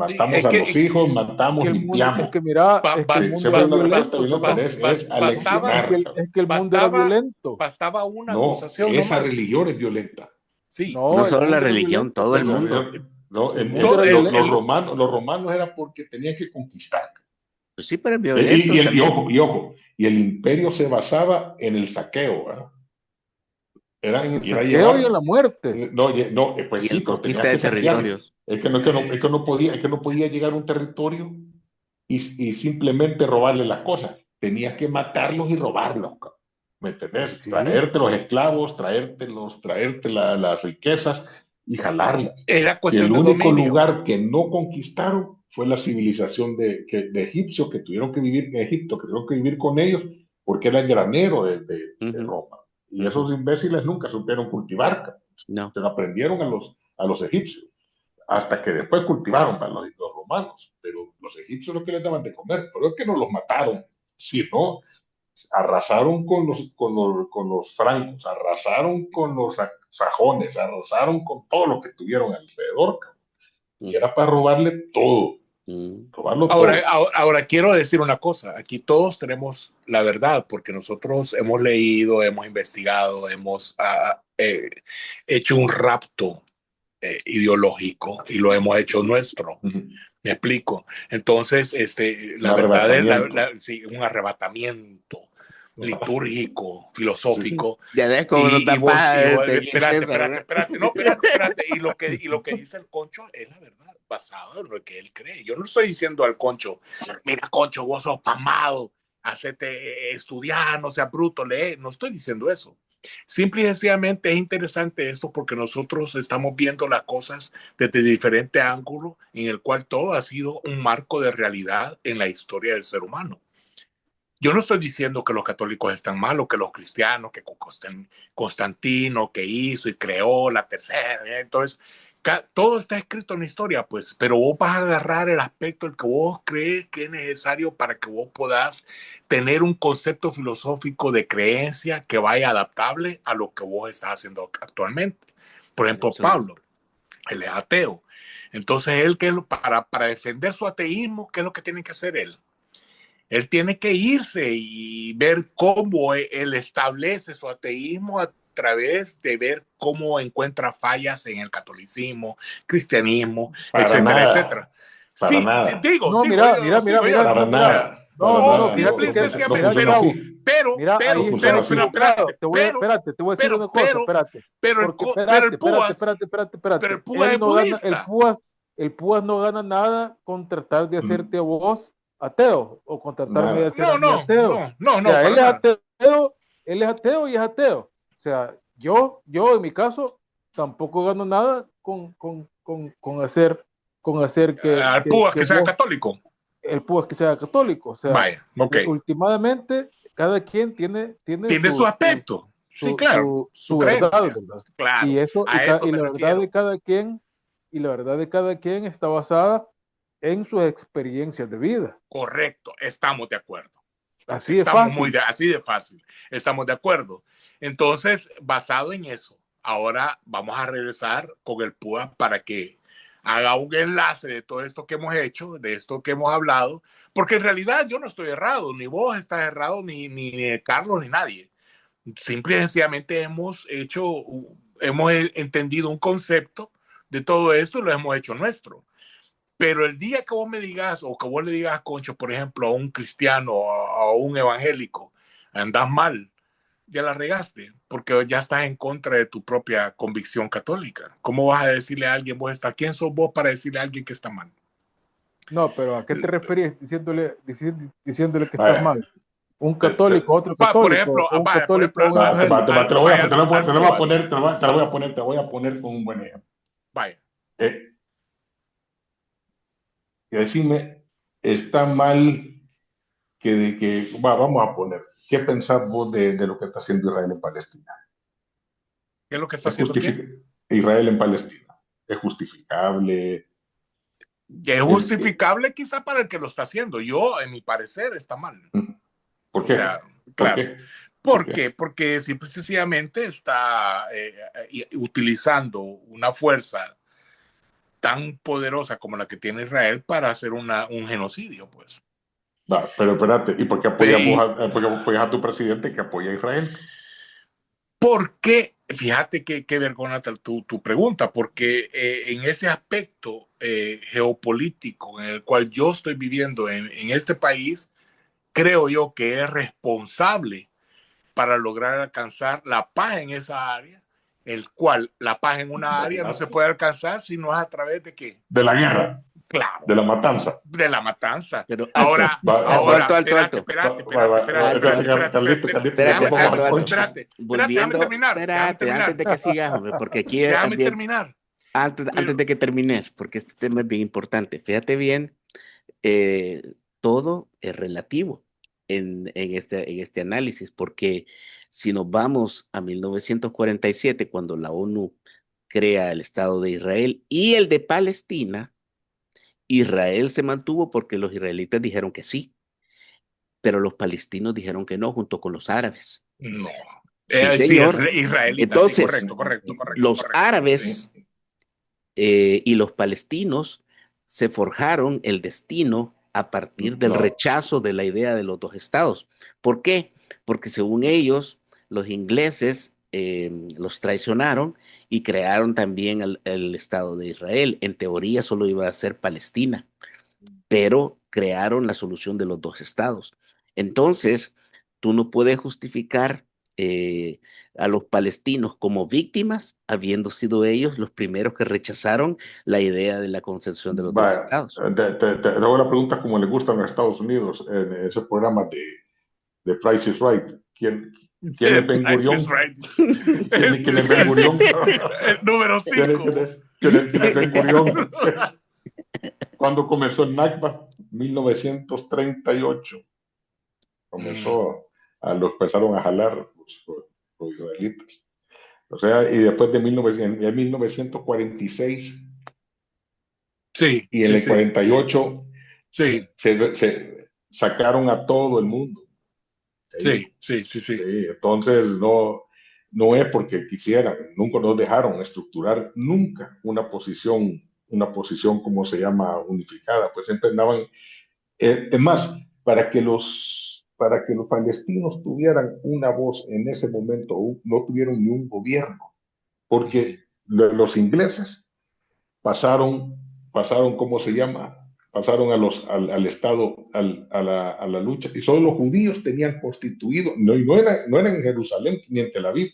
Sí, Matamos a los hijos, matamos, Que el mundo, limpiamos. es que el Sí, mundo siempre era hay una respuesta violento, violenta, cabrón. es bastaba, aleccionar, cabrón. Es que el mundo era violento. bastaba una No, acusación esa nomás. religión es violenta. Sí, No No, el solo la mundo era religión, violento, todo el Esa cabrón. mundo. religión, no, El mundo era violento. los romanos era porque tenían que conquistar. Pues sí, pero violentos también. Ojo, y el imperio se basaba en el saqueo, ¿verdad? era El ir a saqueo y llevar. la muerte. No, pues Y sí, el pero conquista tenías de que saquearlo. territorios. Es que no podía llegar a un territorio y simplemente robarle las cosas. Tenías que matarlos y robarlos, cabrón. ¿Me entendés? Sí, Traerte los esclavos, traerte las riquezas y jalarlas. Era Y el cuestión de único dominio. lugar que no conquistaron fue la civilización de egipcios que tuvieron que vivir en Egipto, que tuvieron que vivir con ellos porque era el granero de Ujú, Roma. Y esos ujú. imbéciles nunca supieron cultivar, cabrón. No, Se lo aprendieron a los egipcios, hasta que después cultivaron para los romanos, pero los egipcios lo que les daban de comer, pero es que no los mataron, sino arrasaron con los francos, arrasaron con los sajones, arrasaron con todo lo que tuvieron alrededor, y mm, era para robarle todo, mm, robarlo Ahora, todo. ahora quiero decir una cosa, aquí todos tenemos la verdad porque nosotros hemos leído, hemos investigado, hemos hecho un rapto ideológico y lo hemos hecho nuestro. Me explico. Entonces, Un la verdad es arrebatamiento. sí, un arrebatamiento litúrgico, ujú. filosófico. Ya ves cómo nos Y da vos, paja espérate, César, espérate, ¿verdad? espérate, no, espérate. Y lo que dice el Concho es la verdad, basado en lo que él cree. Yo no estoy diciendo al Concho, mira, Concho, vos sos pamado, hacete estudiar, no seas bruto, lee. No estoy diciendo eso. Simple y sencillamente es interesante esto porque nosotros estamos viendo las cosas desde diferente ángulo en el cual todo ha sido un marco de realidad en la historia del ser humano. Yo no estoy diciendo que los católicos están mal o que los cristianos, que Constantino que hizo y creó la tercera, entonces todo está escrito en la historia, pues, pero vos vas a agarrar el aspecto el que vos crees que es necesario para que vos puedas tener un concepto filosófico de creencia que vaya adaptable a lo que vos estás haciendo actualmente. Por ejemplo, Absoluto. Pablo, él es ateo. Entonces, él para defender su ateísmo, ¿qué es lo que tiene que hacer él? Él tiene que irse y ver cómo él establece su ateísmo a través de ver cómo encuentra fallas en el catolicismo, cristianismo, Para etcétera, nada, etcétera. para Sí, nada, no, digo, mira, mira, mira, oiga, mira, no, para no, mira. nada, para No, no, o no, nada. No, simple fíjate y que, no sencillamente, mira, funciona chavo, así. mira, No ahí, funciona espérate, así. espérate, espérate, te voy a decir una cosa, espérate. Porque, pero el espérate, espérate, Púas, espérate, espérate, pero el espérate. Púas Él es no gana, budista. El Púas no gana nada con tratar de hacerte a Mm, vos ateo o con tratarme de Nada. hacer a No, mí no, ateo. no, no, O no, sea, para nada. él es ateo y es ateo. O sea, yo en mi caso tampoco gano nada con hacer Al Púas que que sea vos católico. el Púas que sea católico. O sea, Vaya, ok. últimamente cada quien tiene Tiene su aspecto. Sí, claro, su su verdad, creencia. ¿verdad? Y Claro, eso, a eso y me la verdad de refiero. cada quien, está basada en sus experiencias de vida. Correcto, estamos de acuerdo. Así de fácil. Así de fácil. Estamos de acuerdo. Entonces, basado en eso, ahora vamos a regresar con el PUA para que haga un enlace de todo esto que hemos hecho, de esto que hemos hablado, porque en realidad yo no estoy errado, ni vos estás errado, ni Carlos, ni nadie. Simple y sencillamente hemos entendido un concepto de todo esto y lo hemos hecho nuestro. Pero el día que vos me digas, o que vos le digas a Concho, por ejemplo, a un cristiano o a un evangélico, andás mal, ya la regaste, porque ya estás en contra de tu propia convicción católica. ¿Cómo vas a decirle a alguien, quién sos vos para decirle a alguien que está mal? No, pero ¿a qué te referís diciéndole que estás Vaya, mal? Un te- católico a otro Por católico, ejemplo, o un por católico ejemplo a un evangélico. te lo voy a Púas. poner, te voy a poner con un buen ejemplo. Vaya, Eh, y decime, está mal vamos a poner, ¿qué pensás vos de lo que está haciendo Israel en Palestina? ¿qué es lo que está ¿Es haciendo qué? Israel en Palestina? ¿Es justificable? Que es Es, justificable quizá para el que lo está haciendo. Yo, en mi parecer, está mal. ¿Por O sea, qué? ¿Por claro. qué? ¿Por ¿Por qué? qué? Porque simple y sencillamente está utilizando una fuerza tan poderosa como la que tiene Israel para hacer un genocidio, pues. Va, pero espérate, ¿y por qué Y, por qué apoyas a tu presidente que apoya a Israel? ¿por qué? Fíjate qué vergüenza tu pregunta, porque en ese aspecto geopolítico en el cual yo estoy viviendo en este país, creo yo que es responsable para lograr alcanzar la paz en esa área, el cual la paz en una área no se puede alcanzar si no es a través de qué. De la guerra. Claro. De la matanza. De la matanza. Pero ahora, alto. Espérate. Volviendo, Déjame terminar. antes de que sigas, hombre, porque aquí Déjame terminar. Antes de que termines, porque este tema es bien importante. Fíjate bien, todo es relativo en este análisis, porque si nos vamos a 1947, cuando la ONU crea el Estado de Israel y el de Palestina, Israel se mantuvo porque los israelitas dijeron que sí, pero los palestinos dijeron que no, junto con los árabes. No. Sí, señor. Israelita. Entonces, Sí, correcto. Los árabes y los palestinos se forjaron el destino a partir del rechazo de la idea de los dos estados. ¿Por qué? Porque según ellos, los ingleses los traicionaron y crearon también el Estado de Israel. En teoría solo iba a ser Palestina, pero crearon la solución de los dos estados. Entonces, tú no puedes justificar a los palestinos como víctimas, habiendo sido ellos los primeros que rechazaron la idea de la concepción de los dos estados. Te hago la pregunta como le gustan a los Estados Unidos en ese programa de Price is Right. ¿Quién es Ben Gurión? ¿Quién es Ben Gurión? El número 5. ¿Quién es Ben Gurión? Cuando comenzó el Nakba, 1938. Comenzó, empezaron a jalar los israelitas. O sea, y después de 1946 y en el 48 se sacaron a todo el mundo. Sí. Entonces no es porque quisieran, nunca nos dejaron estructurar nunca una posición como se llama unificada, pues siempre andaban, es más, para que los palestinos tuvieran una voz en ese momento, no tuvieron ni un gobierno, porque los ingleses pasaron, ¿cómo se llama? Pasaron al Estado, a la lucha, y solo los judíos tenían constituido, no era en Jerusalén ni en Tel Aviv,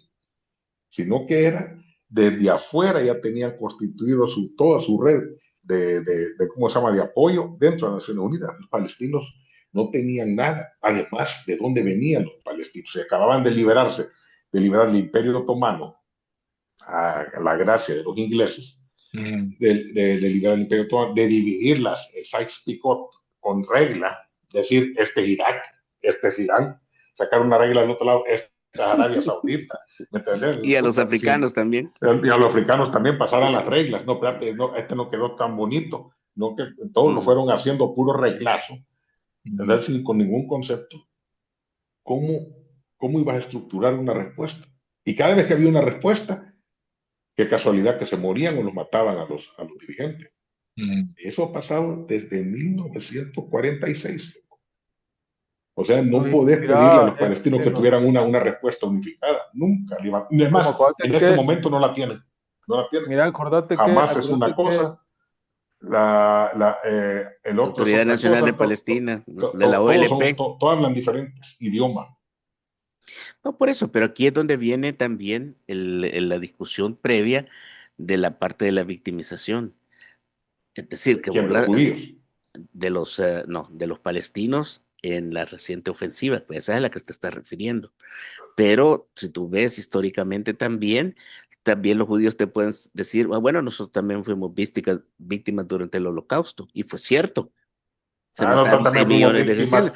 sino que era desde afuera, ya tenían constituido toda su red ¿cómo se llama?, de apoyo dentro de las Naciones Unidas. Los palestinos no tenían nada, además de dónde venían los palestinos. Se acababan de liberar el Imperio Otomano, a la gracia de los ingleses, de liberar el Imperio Otomano, de dividir las Sykes-Picot con regla, decir, este es Irak, este es Irán, sacar una regla del otro lado, Arabia Saudita, ¿me entendés? Y a los africanos también. Y a los africanos también pasaran las reglas. No, espérate, este no quedó tan bonito. No, que todos lo fueron haciendo puro reglazo, ¿verdad? Sin con ningún concepto. ¿Cómo ibas a estructurar una respuesta? Y cada vez que había una respuesta, qué casualidad que se morían o los mataban a los dirigentes. Eso ha pasado desde 1946. O sea, no podés pedirle a los palestinos que tuvieran una respuesta unificada. Nunca. Además, en este momento no la tienen. Mira, acordate Hamas es una cosa. El otro Autoridad es otra Nacional cosa. de Palestina, de la OLP. Todos hablan diferentes idiomas. No, por eso, pero aquí es donde viene también la discusión previa de la parte de la victimización. Es decir, que los judíos. de los palestinos en la reciente ofensiva, pues esa es a la que te estás refiriendo. Pero si tú ves históricamente también los judíos te pueden decir, bueno, nosotros también fuimos víctimas durante el Holocausto, y fue cierto. Se mataron 6 millones de judíos.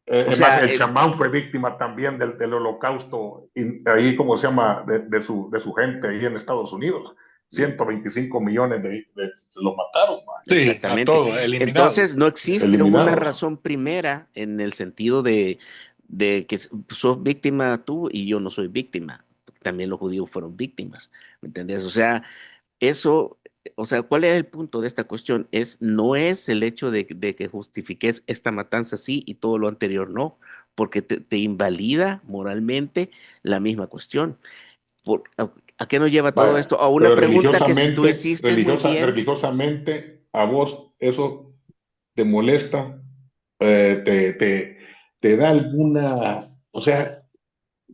El chamán fue víctima también del Holocausto, y ahí, ¿cómo se llama?, de su gente ahí en Estados Unidos. 125 millones los mataron. Sí, exactamente. A todos, eliminados. Entonces no existe una razón primera en el sentido de que sos víctima tú y yo no soy víctima. También los judíos fueron víctimas, ¿me entendés? O sea, ¿cuál es el punto de esta cuestión? No es el hecho de que justifiques esta matanza sí y todo lo anterior no, porque te invalida moralmente la misma cuestión. ¿A qué nos lleva todo esto? A una pregunta que tú hiciste muy bien. Religiosamente, a vos eso te molesta, te da alguna, o sea,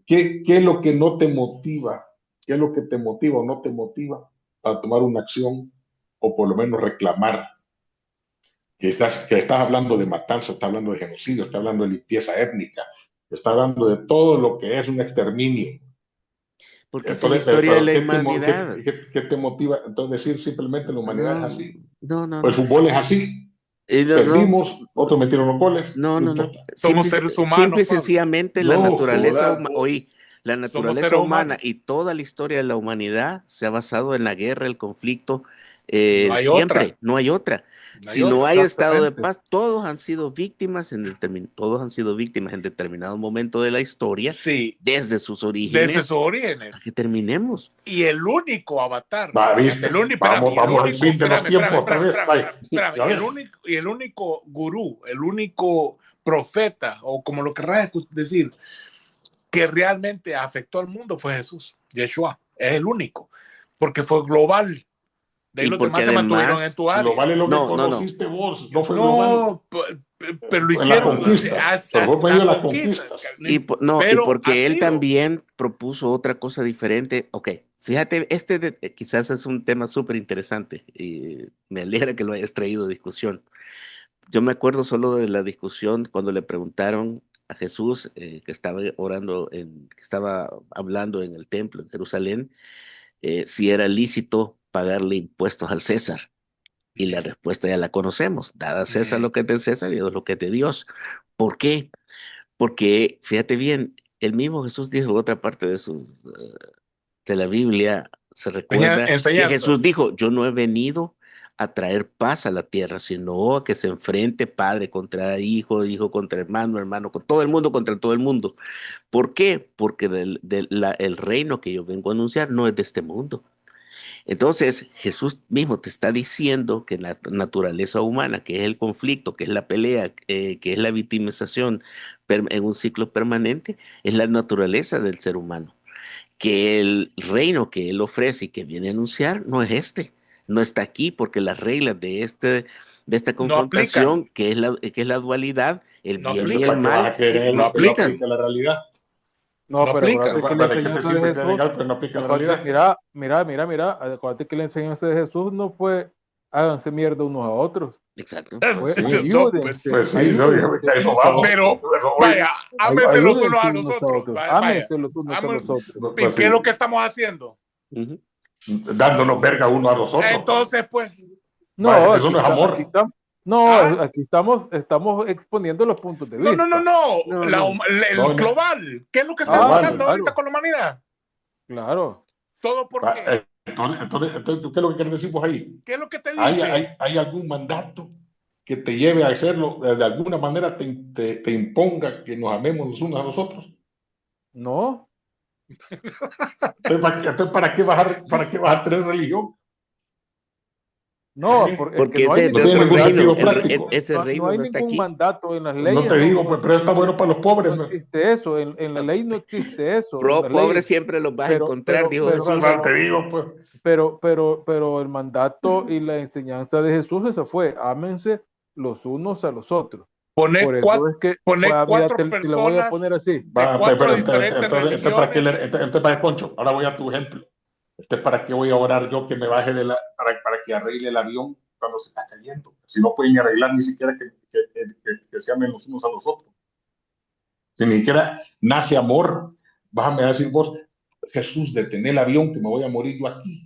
¿Qué es lo que no te motiva? ¿Qué es lo que te motiva o no te motiva para tomar una acción o por lo menos reclamar? Que estás hablando de matanza, estás hablando de genocidio, estás hablando de limpieza étnica, estás hablando de todo lo que es un exterminio. Porque esa es la Entonces, historia de pero la humanidad. ¿qué te motiva? Entonces decir simplemente la humanidad es No, así. no, no, Pues no. el fútbol es así. No, no, Perdimos, otros metieron los goles, no, no no, no. importa. Somos seres Simple humanos, y Pablo. sencillamente la No naturaleza jodas, humana, vos. la Somos naturaleza seres humana humanos. y toda la historia de la humanidad se ha basado en la guerra, el conflicto, No hay otra. siempre, no hay otra. No hay Si no otra. hay estado de Exactamente. paz, todos han sido víctimas en determinado momento de la historia, Sí, desde sus desde orígenes sus hasta orígenes. que terminemos. Y el único avatar, Va, el ¿viste? único, espérame, el Vamos al único, fin de los tiempos otra vez. Vaya, espérame, ¿ya ves? el único gurú, el único profeta, o como lo querrás decir, que realmente afectó al mundo fue Jesús, Yeshua, es el único, porque fue global. De ahí Y los porque demás se mantuvieron en además, tu área. Global es lo que no, no, no. conociste vos, no fue global. No, pero lo Fue la hicieron conquista, fue por medio la de las conquista. conquistas. No, y Pero ha porque él sido. también propuso otra cosa diferente. Ok, fíjate, quizás es un tema súper interesante y me alegra que lo hayas traído a discusión. Yo me acuerdo solo de la discusión cuando le preguntaron a Jesús, que estaba que estaba hablando en el templo en Jerusalén, si era lícito pagarle impuestos al César. Y la respuesta ya la conocemos: dada a César lo que es de César y Dios lo que es de Dios. ¿Por qué? Porque, fíjate bien, el mismo Jesús dijo en otra parte de la Biblia, se recuerda que Jesús Enseñanzas. dijo: yo no he venido a traer paz a la tierra, sino a que se enfrente padre contra hijo, hijo contra hermano, hermano con todo el mundo contra todo el mundo. ¿Por qué? Porque el reino que yo vengo a anunciar no es de este mundo. Entonces, Jesús mismo te está diciendo que la naturaleza humana, que es el conflicto, que es la pelea, que es la victimización en un ciclo permanente, es la naturaleza del ser humano. Que el reino que él ofrece y que viene a anunciar no es este, no está aquí, porque las reglas de esta No aplican. confrontación, que es la dualidad, el No ¿Y bien y entonces el aplican. para qué vas mal, a creer en no algo que no aplican. aplica a la realidad? No, No pero aplican. acuérdate que la ¿Para qué te enseñanza de sirve creer en Jesús, algo que no aplica a la acuérdate, realidad? mira, acuérdate que la enseñanza de Jesús no fue háganse mierda unos a otros, Exacto. fue Sí, No, pues, pues sí, ayúdense eso unos a vamos. otros, pero Eso voy. vaya, ámense los unos ayúdense a los unos a otros. otros, Vaya, ámense los unos a los otros. ¿qué Pues es lo sí, que estamos haciendo? Ujú. dándonos verga uno a los otros. Entonces, pues, No, Eso no es aquí amor. estamos, no, ah, aquí estamos exponiendo los puntos de no, vista. no, No, no. el No, no, global, ¿qué es lo que está Claro, pasando global. ahorita claro, con la humanidad? claro. ¿Todo por qué? Entonces, ¿tú qué es lo que quieres decir vos ahí? ¿Qué es lo que te ¿Hay, dice? hay, hay algún mandato que te lleve a hacerlo, de alguna manera te imponga que nos amemos los unos a los otros? No, Entonces, ¿para qué vas a tener religión? ¿Para no, qué? es que Porque no hay ese es No ningún tiene otro ningún mandato, reino, sentido práctico. ese no reino hay no está ningún aquí. mandato en las No leyes, te digo, pues, pero está bueno para los pobres. no existe eso, en la ley no existe eso, en las Pobres leyes, siempre los vas a pero, encontrar, pero, dijo pero, Jesús. No te digo, pues. pero el mandato y la enseñanza de Jesús, esa fue: ámense los unos a los otros. Por Poner eso es que, poner mira, cuatro te lo voy a poner personas así. de cuatro Pero diferentes entonces, ¿para qué religiones. para Poncho? Ahora voy a tu ejemplo. ¿Para qué voy a orar yo que me baje para que arregle el avión cuando se está cayendo? Si no pueden arreglar ni siquiera que se amen los unos a los otros. Si ni siquiera nace amor, bájame a decir vos, Jesús, detener el avión que me voy a morir yo aquí.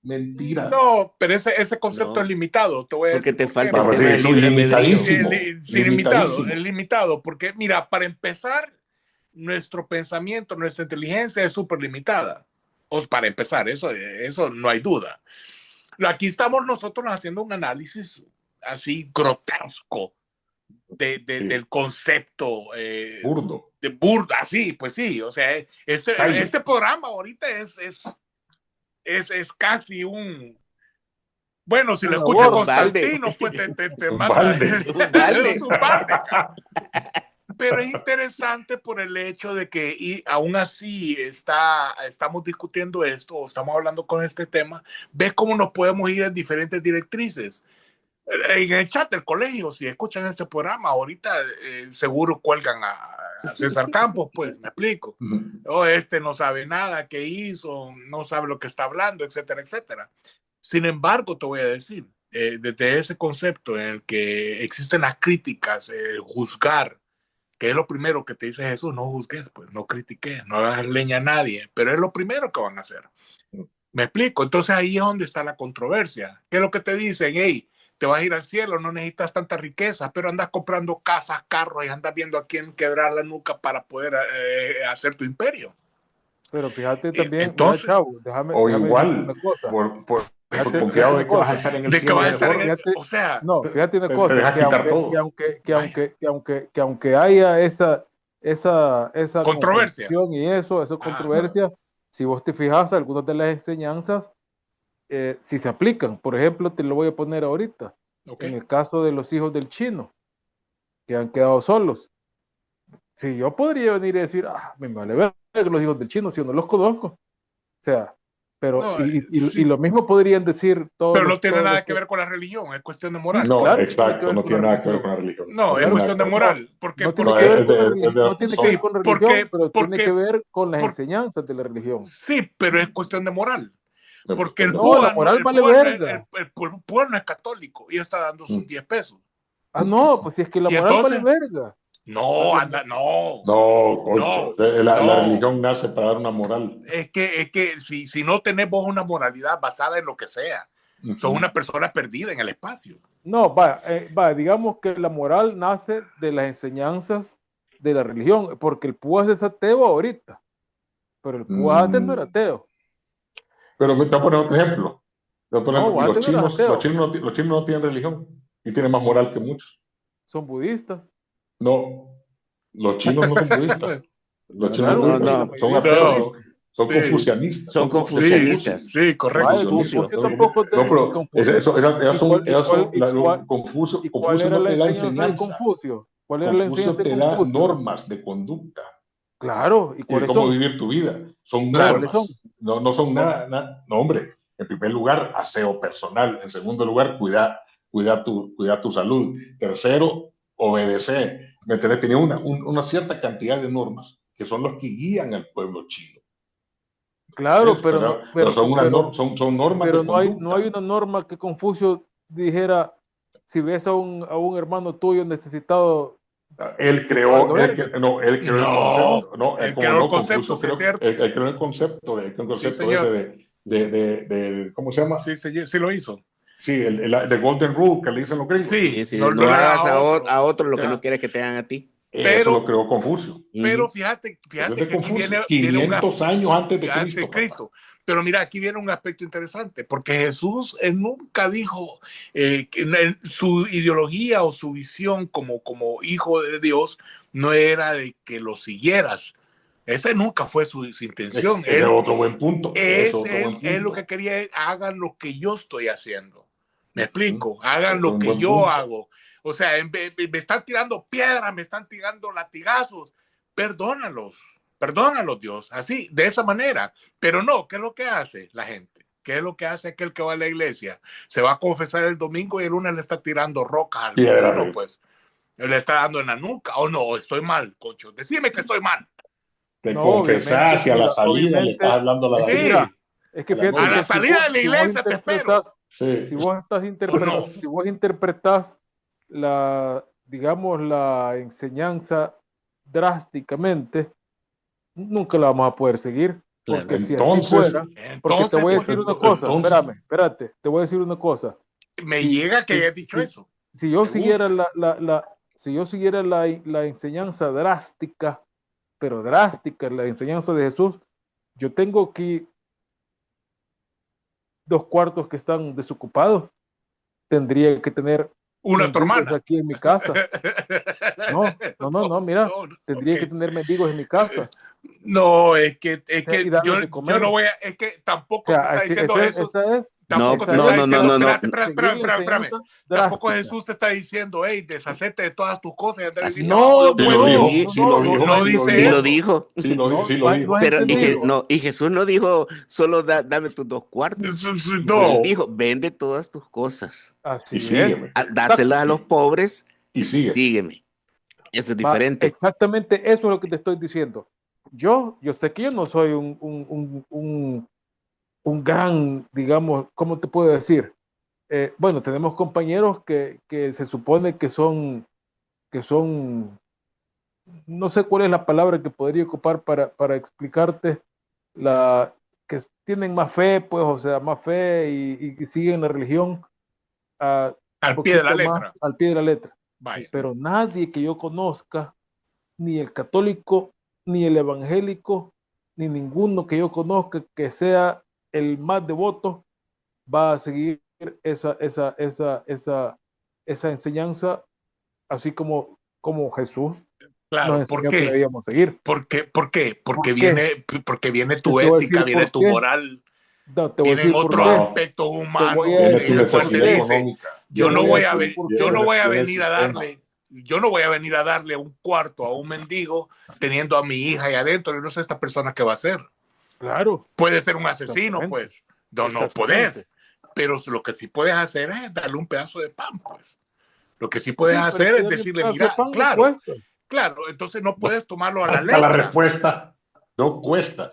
Mentira. No, pero ese concepto es No, limitado. Te voy a porque decir te por qué. falta el Vamos, tema Porque del libre albedrío. limitadísimo, sin limitado, es limitadísimo. limitado. Porque, mira, para empezar, nuestro pensamiento, nuestra inteligencia es súper limitada. O para empezar, eso no hay duda. Aquí estamos nosotros haciendo un análisis así grotesco Sí, del concepto burdo. de burda, así, pues sí. O sea, Calle. este programa ahorita es casi un. Bueno, si lo Un escucha Un aborto. balde, Constantino, pues te Un manda. balde. un Es balde. un balde, cara. Pero es interesante por el hecho de que y aún así estamos discutiendo esto o estamos hablando con este tema. Ves cómo nos podemos ir en diferentes directrices. En el chat del colegio, si escuchan este programa, ahorita seguro cuelgan a César Campos, pues, me explico. Oh, este no sabe nada, qué hizo, no sabe lo que está hablando, etcétera, etcétera. Sin embargo, te voy a decir, desde ese concepto en el que existen las críticas, juzgar, que es lo primero que te dice Jesús, no juzgues, pues, no critiques, no hagas leña a nadie, pero es lo primero que van a hacer. ¿Me explico? Entonces ahí es donde está la controversia. ¿Qué es lo que te dicen? Hey, te vas a ir al cielo, no necesitas tanta riqueza, pero andas comprando casas, carros y andas viendo a quién quebrar la nuca para poder hacer tu imperio. Pero fíjate también, entonces, mira, Chavo, déjame igual, una cosa. Por confiado de que vas a estar en el cielo. De que vas a estar en el, o sea, no, fíjate una cosa, deja quitar todo. que aunque haya esa controversia y esa controversia, si vos te fijas, algunas de las enseñanzas si se aplican. Por ejemplo, te lo voy a poner ahorita. En el caso de los hijos del chino, que han quedado solos. Si yo podría venir y decir, me vale ver los hijos del chino, si yo no los conozco. O sea, pero, no, y lo mismo podrían decir todos. Pero no tiene nada que ver con la religión, es cuestión de moral. No, claro, exacto, no tiene nada que ver con la religión. No, es cuestión de moral. Porque, no tiene que ver con la religión, no tiene que ver con la religión, pero tiene que ver con las enseñanzas de la religión. Sí, pero es cuestión de moral. Porque el Púa no es católico y está dando sus 10 pesos. No, pues si es que la moral entonces, vale verga. La religión nace para dar una moral. Es que si no tenés vos una moralidad basada en lo que sea, sos una persona perdida en el espacio. No, digamos que la moral nace de las enseñanzas de la religión, porque el Púas es ateo ahorita, pero el Púas antes no era ateo. Pero te voy a poner otro ejemplo. Los chinos no tienen religión y tienen más moral que muchos. Son budistas. No, los chinos no son budistas. Los chinos son ateos, son confucianistas. Son confucianistas. Sí, correcto. Confucio ¿Cuál era la enseñanza de Confucio? ¿Cuál era la enseñanza te da normas de conducta. Claro, y cómo vivir tu vida. Son normas. No son nada. No, hombre. En primer lugar, aseo personal. En segundo lugar, cuida tu salud. Tercero, obedecer. Tenía una cierta cantidad de normas que son los que guían al pueblo chino. Claro, ¿sí? pero son normas pero de conducta. no hay una norma que Confucio dijera, si ves a un hermano tuyo necesitado. Él creó el concepto de ¿cómo se llama? Sí lo hizo. Sí, de Golden Rule que le dicen los gringos. Sí, no hagas a otro lo que no quieres que te hagan a ti. Eso lo creó Confucio. Pero fíjate que aquí viene 500 años antes de Cristo. Pero mira, aquí viene un aspecto interesante, porque Jesús nunca dijo que su ideología o su visión como hijo de Dios no era de que lo siguieras. Ese nunca fue su intención. Es otro buen punto. Él lo que quería es, hagan lo que yo estoy haciendo. ¿Me explico? Hagan lo que yo hago. O sea, me están tirando piedras, me están tirando latigazos. Perdónalos, Dios. Así, de esa manera. Pero no, ¿qué es lo que hace la gente? ¿Qué es lo que hace aquel que va a la iglesia? Se va a confesar el domingo y el lunes le está tirando rocas al vecino, pues. Le está dando en la nuca. O no, estoy mal, concho. Decime que estoy mal. Te confesás y a la salida le estás hablando a la salida. Es que fíjate, a la salida de la iglesia te espero. Si vos interpretás la enseñanza drásticamente, nunca la vamos a poder seguir. Porque si así fuera, porque te voy a decir una cosa, espérate, te voy a decir una cosa. Me llega que hayas dicho eso. Si yo siguiera la enseñanza drástica, pero drástica, la enseñanza de Jesús, yo tengo aquí 2 cuartos que están desocupados. Tendría que tener una tu hermana aquí en mi casa. No, mira, tendría que tener mendigos en mi casa. No, es que yo no voy a, es que tampoco te está diciendo eso. Tampoco te esa está es diciendo, no. seguir la espérame. enseñanza Tampoco drástica. Jesús te está diciendo, hey, deshacete de todas tus cosas y anda a vivir Así, debajo de No, un Sí no, lo puente. dijo, no, sí, sí lo no, dijo, No sí lo dice sí lo dijo, eso. dijo. sí lo dijo. no has Pero entendido. y Jesús no dijo solo dame tus 2 cuartos. Él No, dijo, vende todas tus cosas, Y Así es. sígueme, dáselas a los pobres y y sígueme. sígueme. Eso es diferente. Exactamente eso es lo que te estoy diciendo. Yo sé que yo no soy un gran, digamos, ¿cómo te puedo decir? Bueno, tenemos compañeros que se supone que son, no sé cuál es la palabra que podría ocupar para explicarte, que tienen más fe, pues, o sea, más fe y siguen la religión un al pie de la poquito más letra. al pie de la letra. Vaya. Pero nadie que yo conozca, ni el católico, ni el evangélico, ni ninguno que yo conozca que sea el más devoto, va a seguir esa enseñanza, así como Jesús nos Claro, ¿por enseñó que qué? debíamos seguir. ¿Por qué? ¿Por qué? Porque viene Te tu voy a ética, decir viene por tu qué. moral, No, te voy a vienen decir por otros qué. No, aspectos Te voy humanos a viene tu en decir el cual por te necesidad qué. dice, económica, Te yo no voy a voy a, decir por yo no qué. voy a viene el venir a sistema. darle, yo no voy a venir a darle un cuarto a un mendigo teniendo a mi hija ahí adentro. Yo no sé esta persona qué va a hacer. Claro, Puede ser un asesino, exactamente. pues. No, no Exactamente. podés. Pero lo que sí puedes hacer es darle un pedazo de pan, pues. Lo que sí puedes Sí, pero es hacer que es darle un decirle, pedazo de mira, pan no claro, cuesta. claro, entonces no puedes tomarlo a la Hasta la letra. respuesta no cuesta.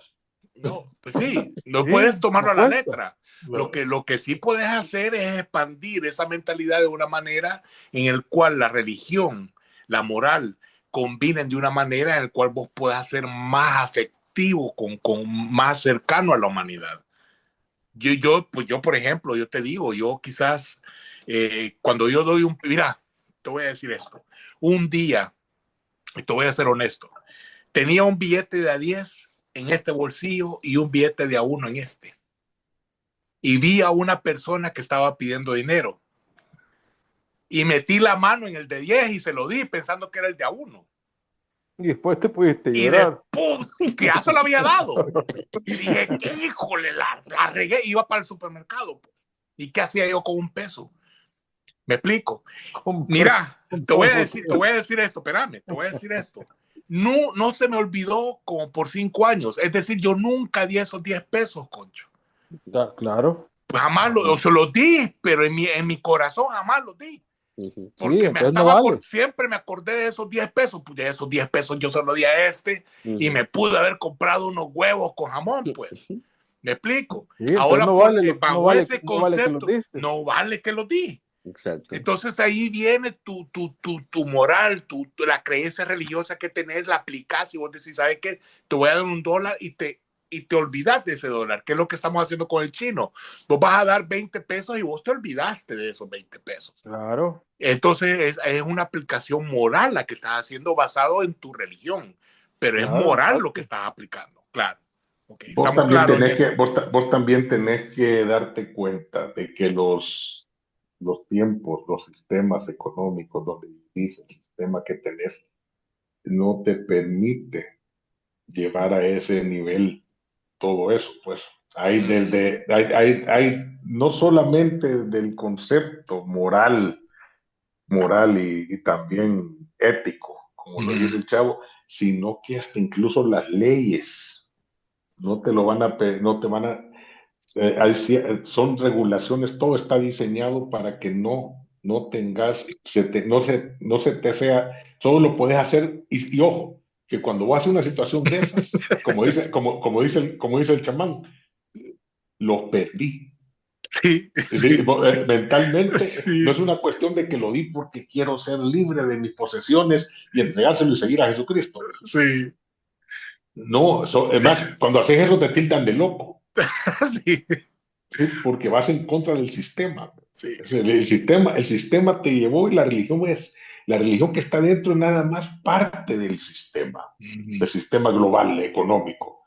No, pues sí, no Sí, puedes tomarlo no a la cuesta. letra. No. Lo que sí puedes hacer es expandir esa mentalidad de una manera en el cual la religión, la moral, combinen de una manera en la cual vos puedas ser más afectivo, más cercano a la humanidad. Pues yo, por ejemplo, yo te digo, yo quizás cuando yo doy mira, te voy a decir esto, un día, y te voy a ser honesto, tenía un billete de a 10 en este bolsillo y un billete de a 1 en este. Y vi a una persona que estaba pidiendo dinero. Y metí la mano en el de 10 y se lo di pensando que era el de a 1. Y después te pudiste Y de llorar. que ya se lo había dado. Y dije, híjole, la regué. Iba para el supermercado, pues. ¿Y qué hacía yo con un peso? Me explico. Mira, te voy a decir esto, espérame, te voy a decir esto. No se me olvidó como por 5 años. Es decir, yo nunca di esos 10 pesos, concho. Claro. Pues jamás se los di, pero en mi corazón jamás los di. Ujú. Sí, Porque entonces no vale. siempre me acordé de esos 10 pesos. Pues de esos 10 pesos yo se los di a y me pude haber comprado unos huevos con jamón, pues. ¿Me explico? Sí, entonces Ahora, no vale, bajo ese no vale que lo concepto, diste. no vale que los di. Exacto. Entonces ahí viene tu moral, la creencia religiosa que tenés, la aplicás y vos decís, ¿sabes qué? Te voy a dar $1 y te olvidas de ese dólar, que es lo que estamos haciendo con el chino. Vos vas a dar 20 pesos y vos te olvidaste de esos 20 pesos. Claro. Entonces es una aplicación moral la que estás haciendo basado en tu religión, pero es Claro, moral exacto. lo que estás aplicando, claro. Okay, Vos estamos también claros en tenés eso. vos también tenés que darte cuenta de que los tiempos, los sistemas económicos donde vivís, el sistema que tenés, no te permite llevar a ese nivel todo eso, pues. Hay no solamente del concepto moral y también ético, como lo dice el chavo, sino que hasta incluso las leyes no te van a, son regulaciones, todo está diseñado para que no tengas, no se te sea, solo lo puedes hacer, y ojo, que cuando vas a una situación de esas, como dice el chamán, los perdí. Sí, Sí, mentalmente no sí, es una cuestión de que lo di porque quiero ser libre de mis posesiones y entregárselo y seguir a Jesucristo. sí, No, además, cuando haces eso te tildan de loco, sí, ¿sí? Porque vas en contra del sistema. sí. El sistema te llevó y la religión que está dentro es nada más parte del sistema global económico.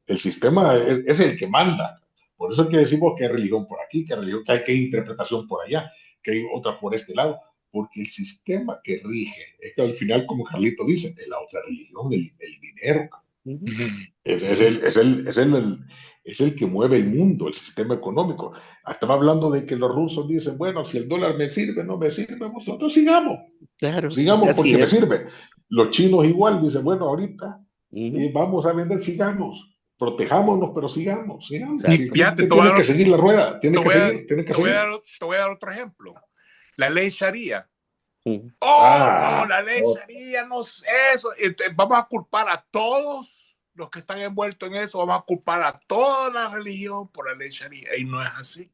El sistema es el que manda. Por eso es que decimos que hay religión por aquí, que hay que interpretación por allá, que hay otra por este lado, porque el sistema que rige, es que al final, como Carlito dice, es la otra religión, el dinero. Ujú. Es es el que mueve el mundo, el sistema económico. Estaba hablando de que los rusos dicen, bueno, si el dólar me sirve, no me sirve, nosotros sigamos. Claro, Sigamos así porque me es. sirve. Los chinos igual dicen, bueno, ahorita Ujú. vamos a vender, sigamos. Protejámonos, pero sigamos, sigamos. Exacto. Fíjate, Tiene que seguir la rueda, tiene que seguir. te voy a dar otro ejemplo. La ley Sharia. Ujú. Oh, no, la ley Sharia, no sé eso. Vamos a culpar a todos los que están envueltos en eso, vamos a culpar a toda la religión por la ley Sharia. Y no es así.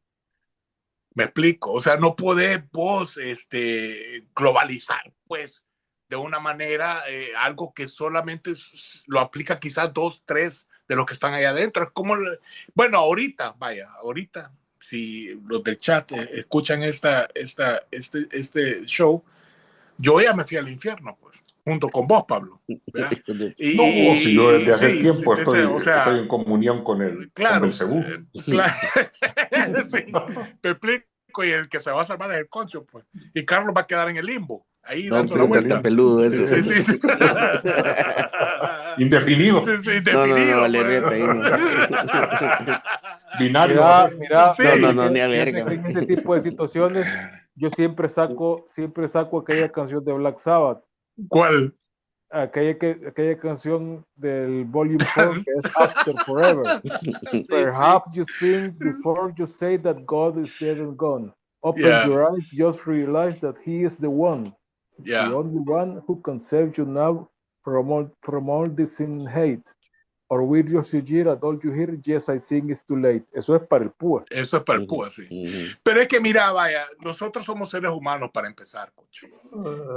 Me explico. O sea, no podés vos globalizar, pues, de una manera algo que solamente lo aplica quizás 2, 3 de los que están allá adentro. Es como, bueno, ahorita, si los del chat escuchan este show, yo ya me fui al infierno, pues, junto con vos, Pablo. No, si yo desde hace tiempo o sea, estoy en comunión con claro, Belcebú. Claro. Sí, me explico, y el que se va a salvar es el concho, pues. Y Carlos va a quedar en el limbo, ahí No, dando la vuelta. está peludo eso. Sí. Indefinido. Indefinido. No, vale, pues. reta ahí, no. Binario. Mira, Sí. No, ni a verga. en ese tipo de situaciones, yo siempre saco aquella canción de Black Sabbath, ¿Cuál? aquella canción del Volume 4 que es After Forever. Sí. Perhaps you think before you say that God is dead and gone. Open Yeah. your eyes, just realize that He is the one, Yeah. the only one who can save you now from all this sin hate. Or will you hear at all you hear? Yes, I think it's too late. Eso es para el púa. Eso es para el púa, sí. Pero es que mira, vaya, nosotros somos seres humanos para empezar, cocho.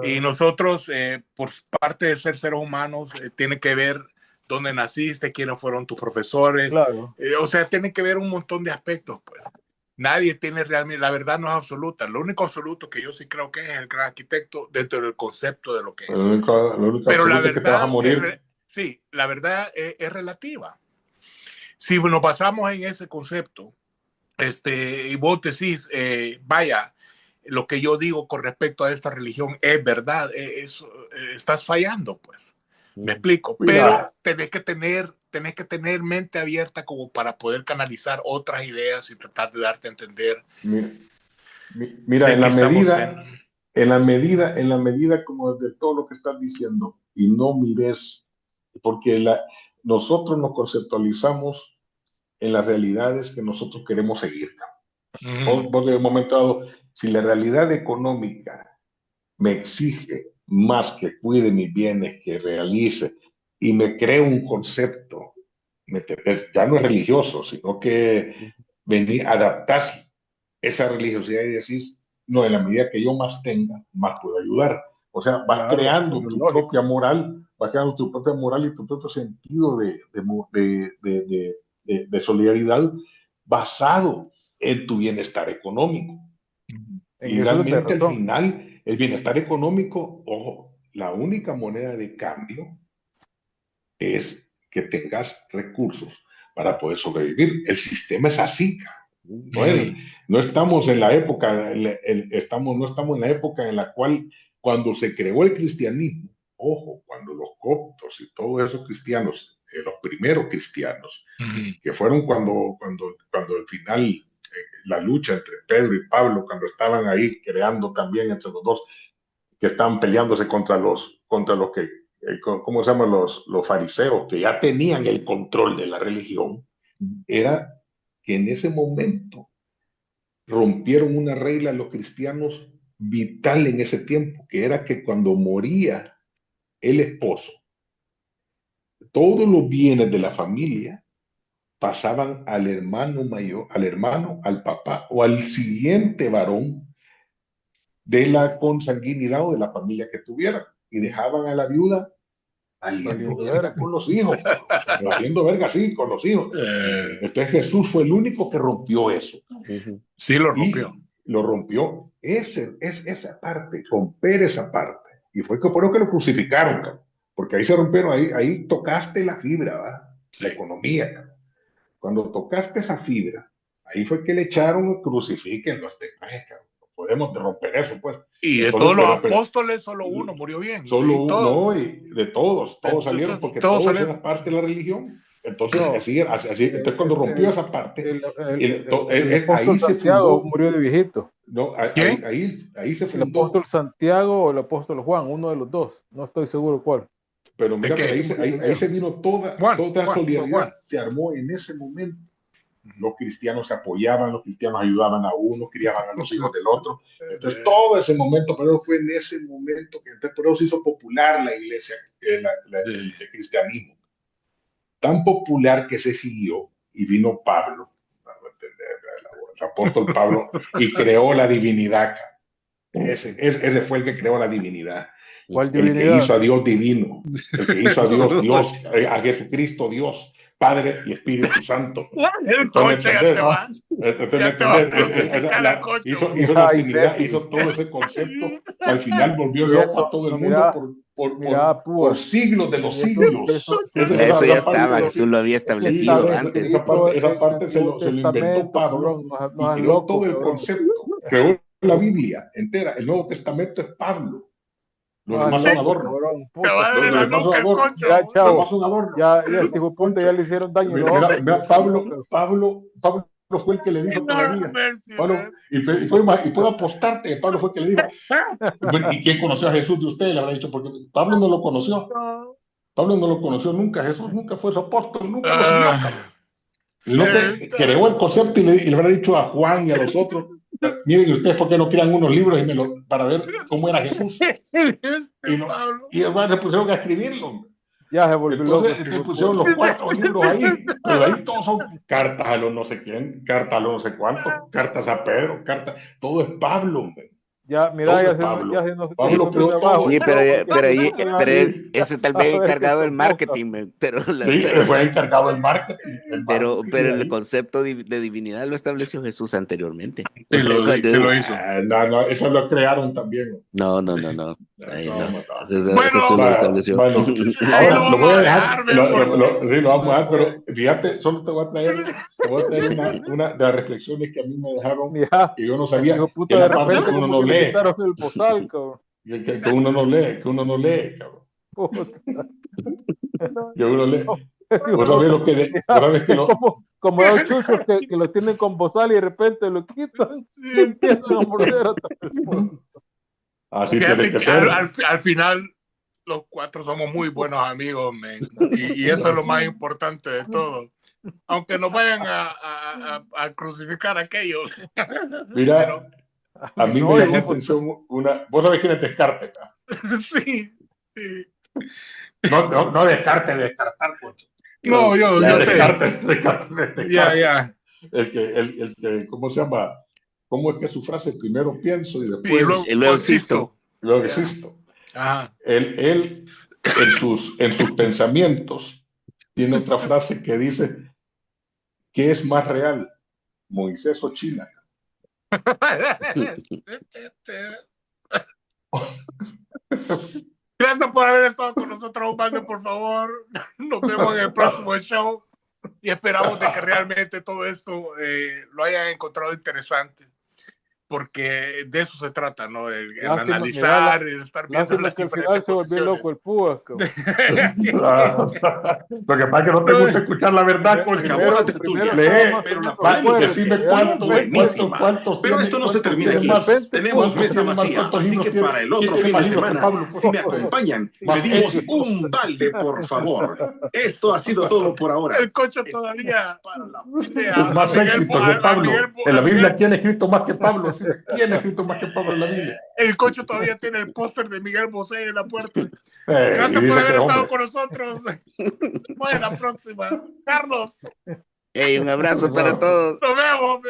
Y nosotros, por parte de ser seres humanos, tiene que ver dónde naciste, quiénes fueron tus profesores. Claro. O sea, tiene que ver un montón de aspectos, pues. Nadie tiene realmente, la verdad no es absoluta. Lo único absoluto que yo sí creo que es el gran arquitecto dentro del concepto de lo que es. Lo único Pero la verdad, que te vas a morir. Sí, la verdad es relativa. Si nos basamos en ese concepto, y vos decís, vaya, lo que yo digo con respecto a esta religión es verdad, estás fallando, pues. Me explico. Pero tenés que tener mente abierta como para poder canalizar otras ideas y tratar de darte a entender. Mira, en la medida como de todo lo que estás diciendo, y no mires, porque nosotros nos conceptualizamos en las realidades que nosotros queremos seguir. Vos en un momento dado, si la realidad económica me exige más que cuide mis bienes, que realice, y me cree un concepto, ya no es religioso, sino que adaptás esa religiosidad y decís, no, en la medida que yo más tenga, más puedo ayudar. O sea, vas creando tu propia moral, y tu propio sentido de solidaridad basado en tu bienestar económico. Y realmente al final, el bienestar económico, ojo, la única moneda de cambio es que tengas recursos para poder sobrevivir. El sistema es así. No estamos en la época, no estamos en la época en la cual cuando se creó el cristianismo, ojo, cuando los coptos y todos esos cristianos, los primeros cristianos, que fueron cuando al final la lucha entre Pedro y Pablo, cuando estaban ahí creando también entre los dos, que estaban peleándose contra los que, ¿cómo se llaman? Los fariseos, que ya tenían el control de la religión, era que en ese momento rompieron una regla los cristianos vital en ese tiempo, que era que cuando moría el esposo, todos los bienes de la familia pasaban al hermano mayor, al papá o al siguiente varón de la consanguinidad o de la familia que tuviera, y dejaban a la viuda valiendo verga con los hijos, haciendo verga así con los hijos. Entonces Jesús fue el único que rompió eso. Sí, lo rompió. Y lo rompió. Esa parte, romper esa parte. Y fue que por eso que lo crucificaron, porque ahí se rompieron, ahí tocaste la fibra, ¿verdad? Sí. La economía. Cuando tocaste esa fibra, ahí fue que le echaron, crucifíquenlo, no podemos romper eso, pues. Y de todos los apóstoles, solo uno murió bien. Solo uno, y de todos salieron, porque todos eran parte de la religión. Entonces, No. entonces cuando rompió esa parte, El ahí apóstol se Santiago fundó, murió de viejito. no, ¿Quién? ahí se El fundó, apóstol Santiago o el apóstol Juan, uno de los dos. No estoy seguro cuál. pero ¿Es mira, pero que ahí se vino toda Juan, la fue solidaridad, Juan. se armó en ese momento. Los cristianos se apoyaban, los cristianos ayudaban a uno, criaban a los hijos del otro. Entonces, todo ese momento, pero fue en ese momento que entonces, por eso se hizo popular la iglesia, el cristianismo. Tan popular que se siguió y vino Pablo, el apóstol Pablo, y creó la divinidad. Ese fue el que creó la divinidad. ¿Cuál El que divinidad? hizo a Dios divino, el que hizo a Dios Dios, a Jesucristo Dios, Padre y Espíritu Santo. El coche ya te va. Ya te va a crucificar el coche. Hizo la Trinidad, hizo todo ese concepto. Al final volvió loco a todo el mundo por siglos de los siglos. Eso ya estaba, Jesús lo había establecido antes. Esa parte se lo inventó Pablo y creó todo el concepto. Creó la Biblia entera. El Nuevo Testamento es Pablo. Los demás son adornos. Te va a dar en la nuca el coche. Los demás son adornos. Ya este hijo puta ya le hicieron daño. Mira, Pablo fue el que le dijo todavía. Y puedo apostarte que Pablo fue el que le dijo. ¿Y quién conoció a Jesús de ustedes? Le habrá dicho, porque Pablo no lo conoció. Pablo no lo conoció nunca. Jesús nunca fue su apóstol, nunca lo siguió. Sino que creó el concepto y le habrá dicho a Juan y a los otros. Miren ustedes por qué no crean unos libros para ver cómo era Jesús. Y además se pusieron a escribirlo. Ya se volvió Entonces se pusieron los 4 libros ahí, pero ahí todos son cartas a los no sé quién, cartas a los no sé cuántos, cartas a Pedro, todo es Pablo. Ya, mira, ya se nos creó todo. Sí, pero ese tal vez encargado del marketing, pero fue encargado del marketing. Pero el concepto de divinidad lo estableció Jesús anteriormente. Sí, lo hizo. No, eso lo crearon también. No. Bueno, Jesús lo estableció. Ahora lo voy a dejar. Lo vamos a dejar, pero fíjate, solo te voy a traer una de las reflexiones que a mí me dejaron, que yo no sabía, que la parte que uno no lee. El bozal, que uno no lee, cabrón. Que uno lee. Vos sabés lo que como dos chuchos que lo tienen con bozal y de repente lo quitan y empiezan a morder a todo el mundo. Así tiene que ser. Al final, los 4 somos muy buenos amigos, man. Y eso es lo más importante de todo. Aunque nos vayan a crucificar a aquellos. Mira, a mí me llamó la atención ¿Vos sabés quién es Descartes? Sí. No descartar, coche. No, yo sé. Descartes. Ya. El que, ¿cómo se llama? ¿Cómo es que su frase? Primero pienso y después... Y luego existo. Luego existo. Ajá. Él en sus pensamientos tiene otra frase que dice: ¿qué es más real, Moisés o China? Gracias por haber estado con nosotros, Osvaldo, por favor. Nos vemos en el próximo show y esperamos de que realmente todo esto lo hayan encontrado interesante, porque de eso se trata, ¿no? El analizar, el estar viendo las que al diferentes final se volvió loco el púas, Lo que pasa es que no te gusta escuchar la verdad, coche. Pero la cuántos. Pero esto no se termina aquí. Tenemos mesa vacía, así que para el otro fin de semana, si me acompañan, pedimos un balde, por favor. Esto ha sido todo por ahora. El coche todavía. Más éxitos de Pablo. En la Biblia, ¿quién ha escrito más que Pablo? ¿Quién ha escrito más que Pablo en la Biblia? El coche todavía tiene el póster de Miguel Bosé en la puerta. Gracias por haber estado con nosotros. Bueno, la próxima. Carlos. Un abrazo para todos. Nos vemos.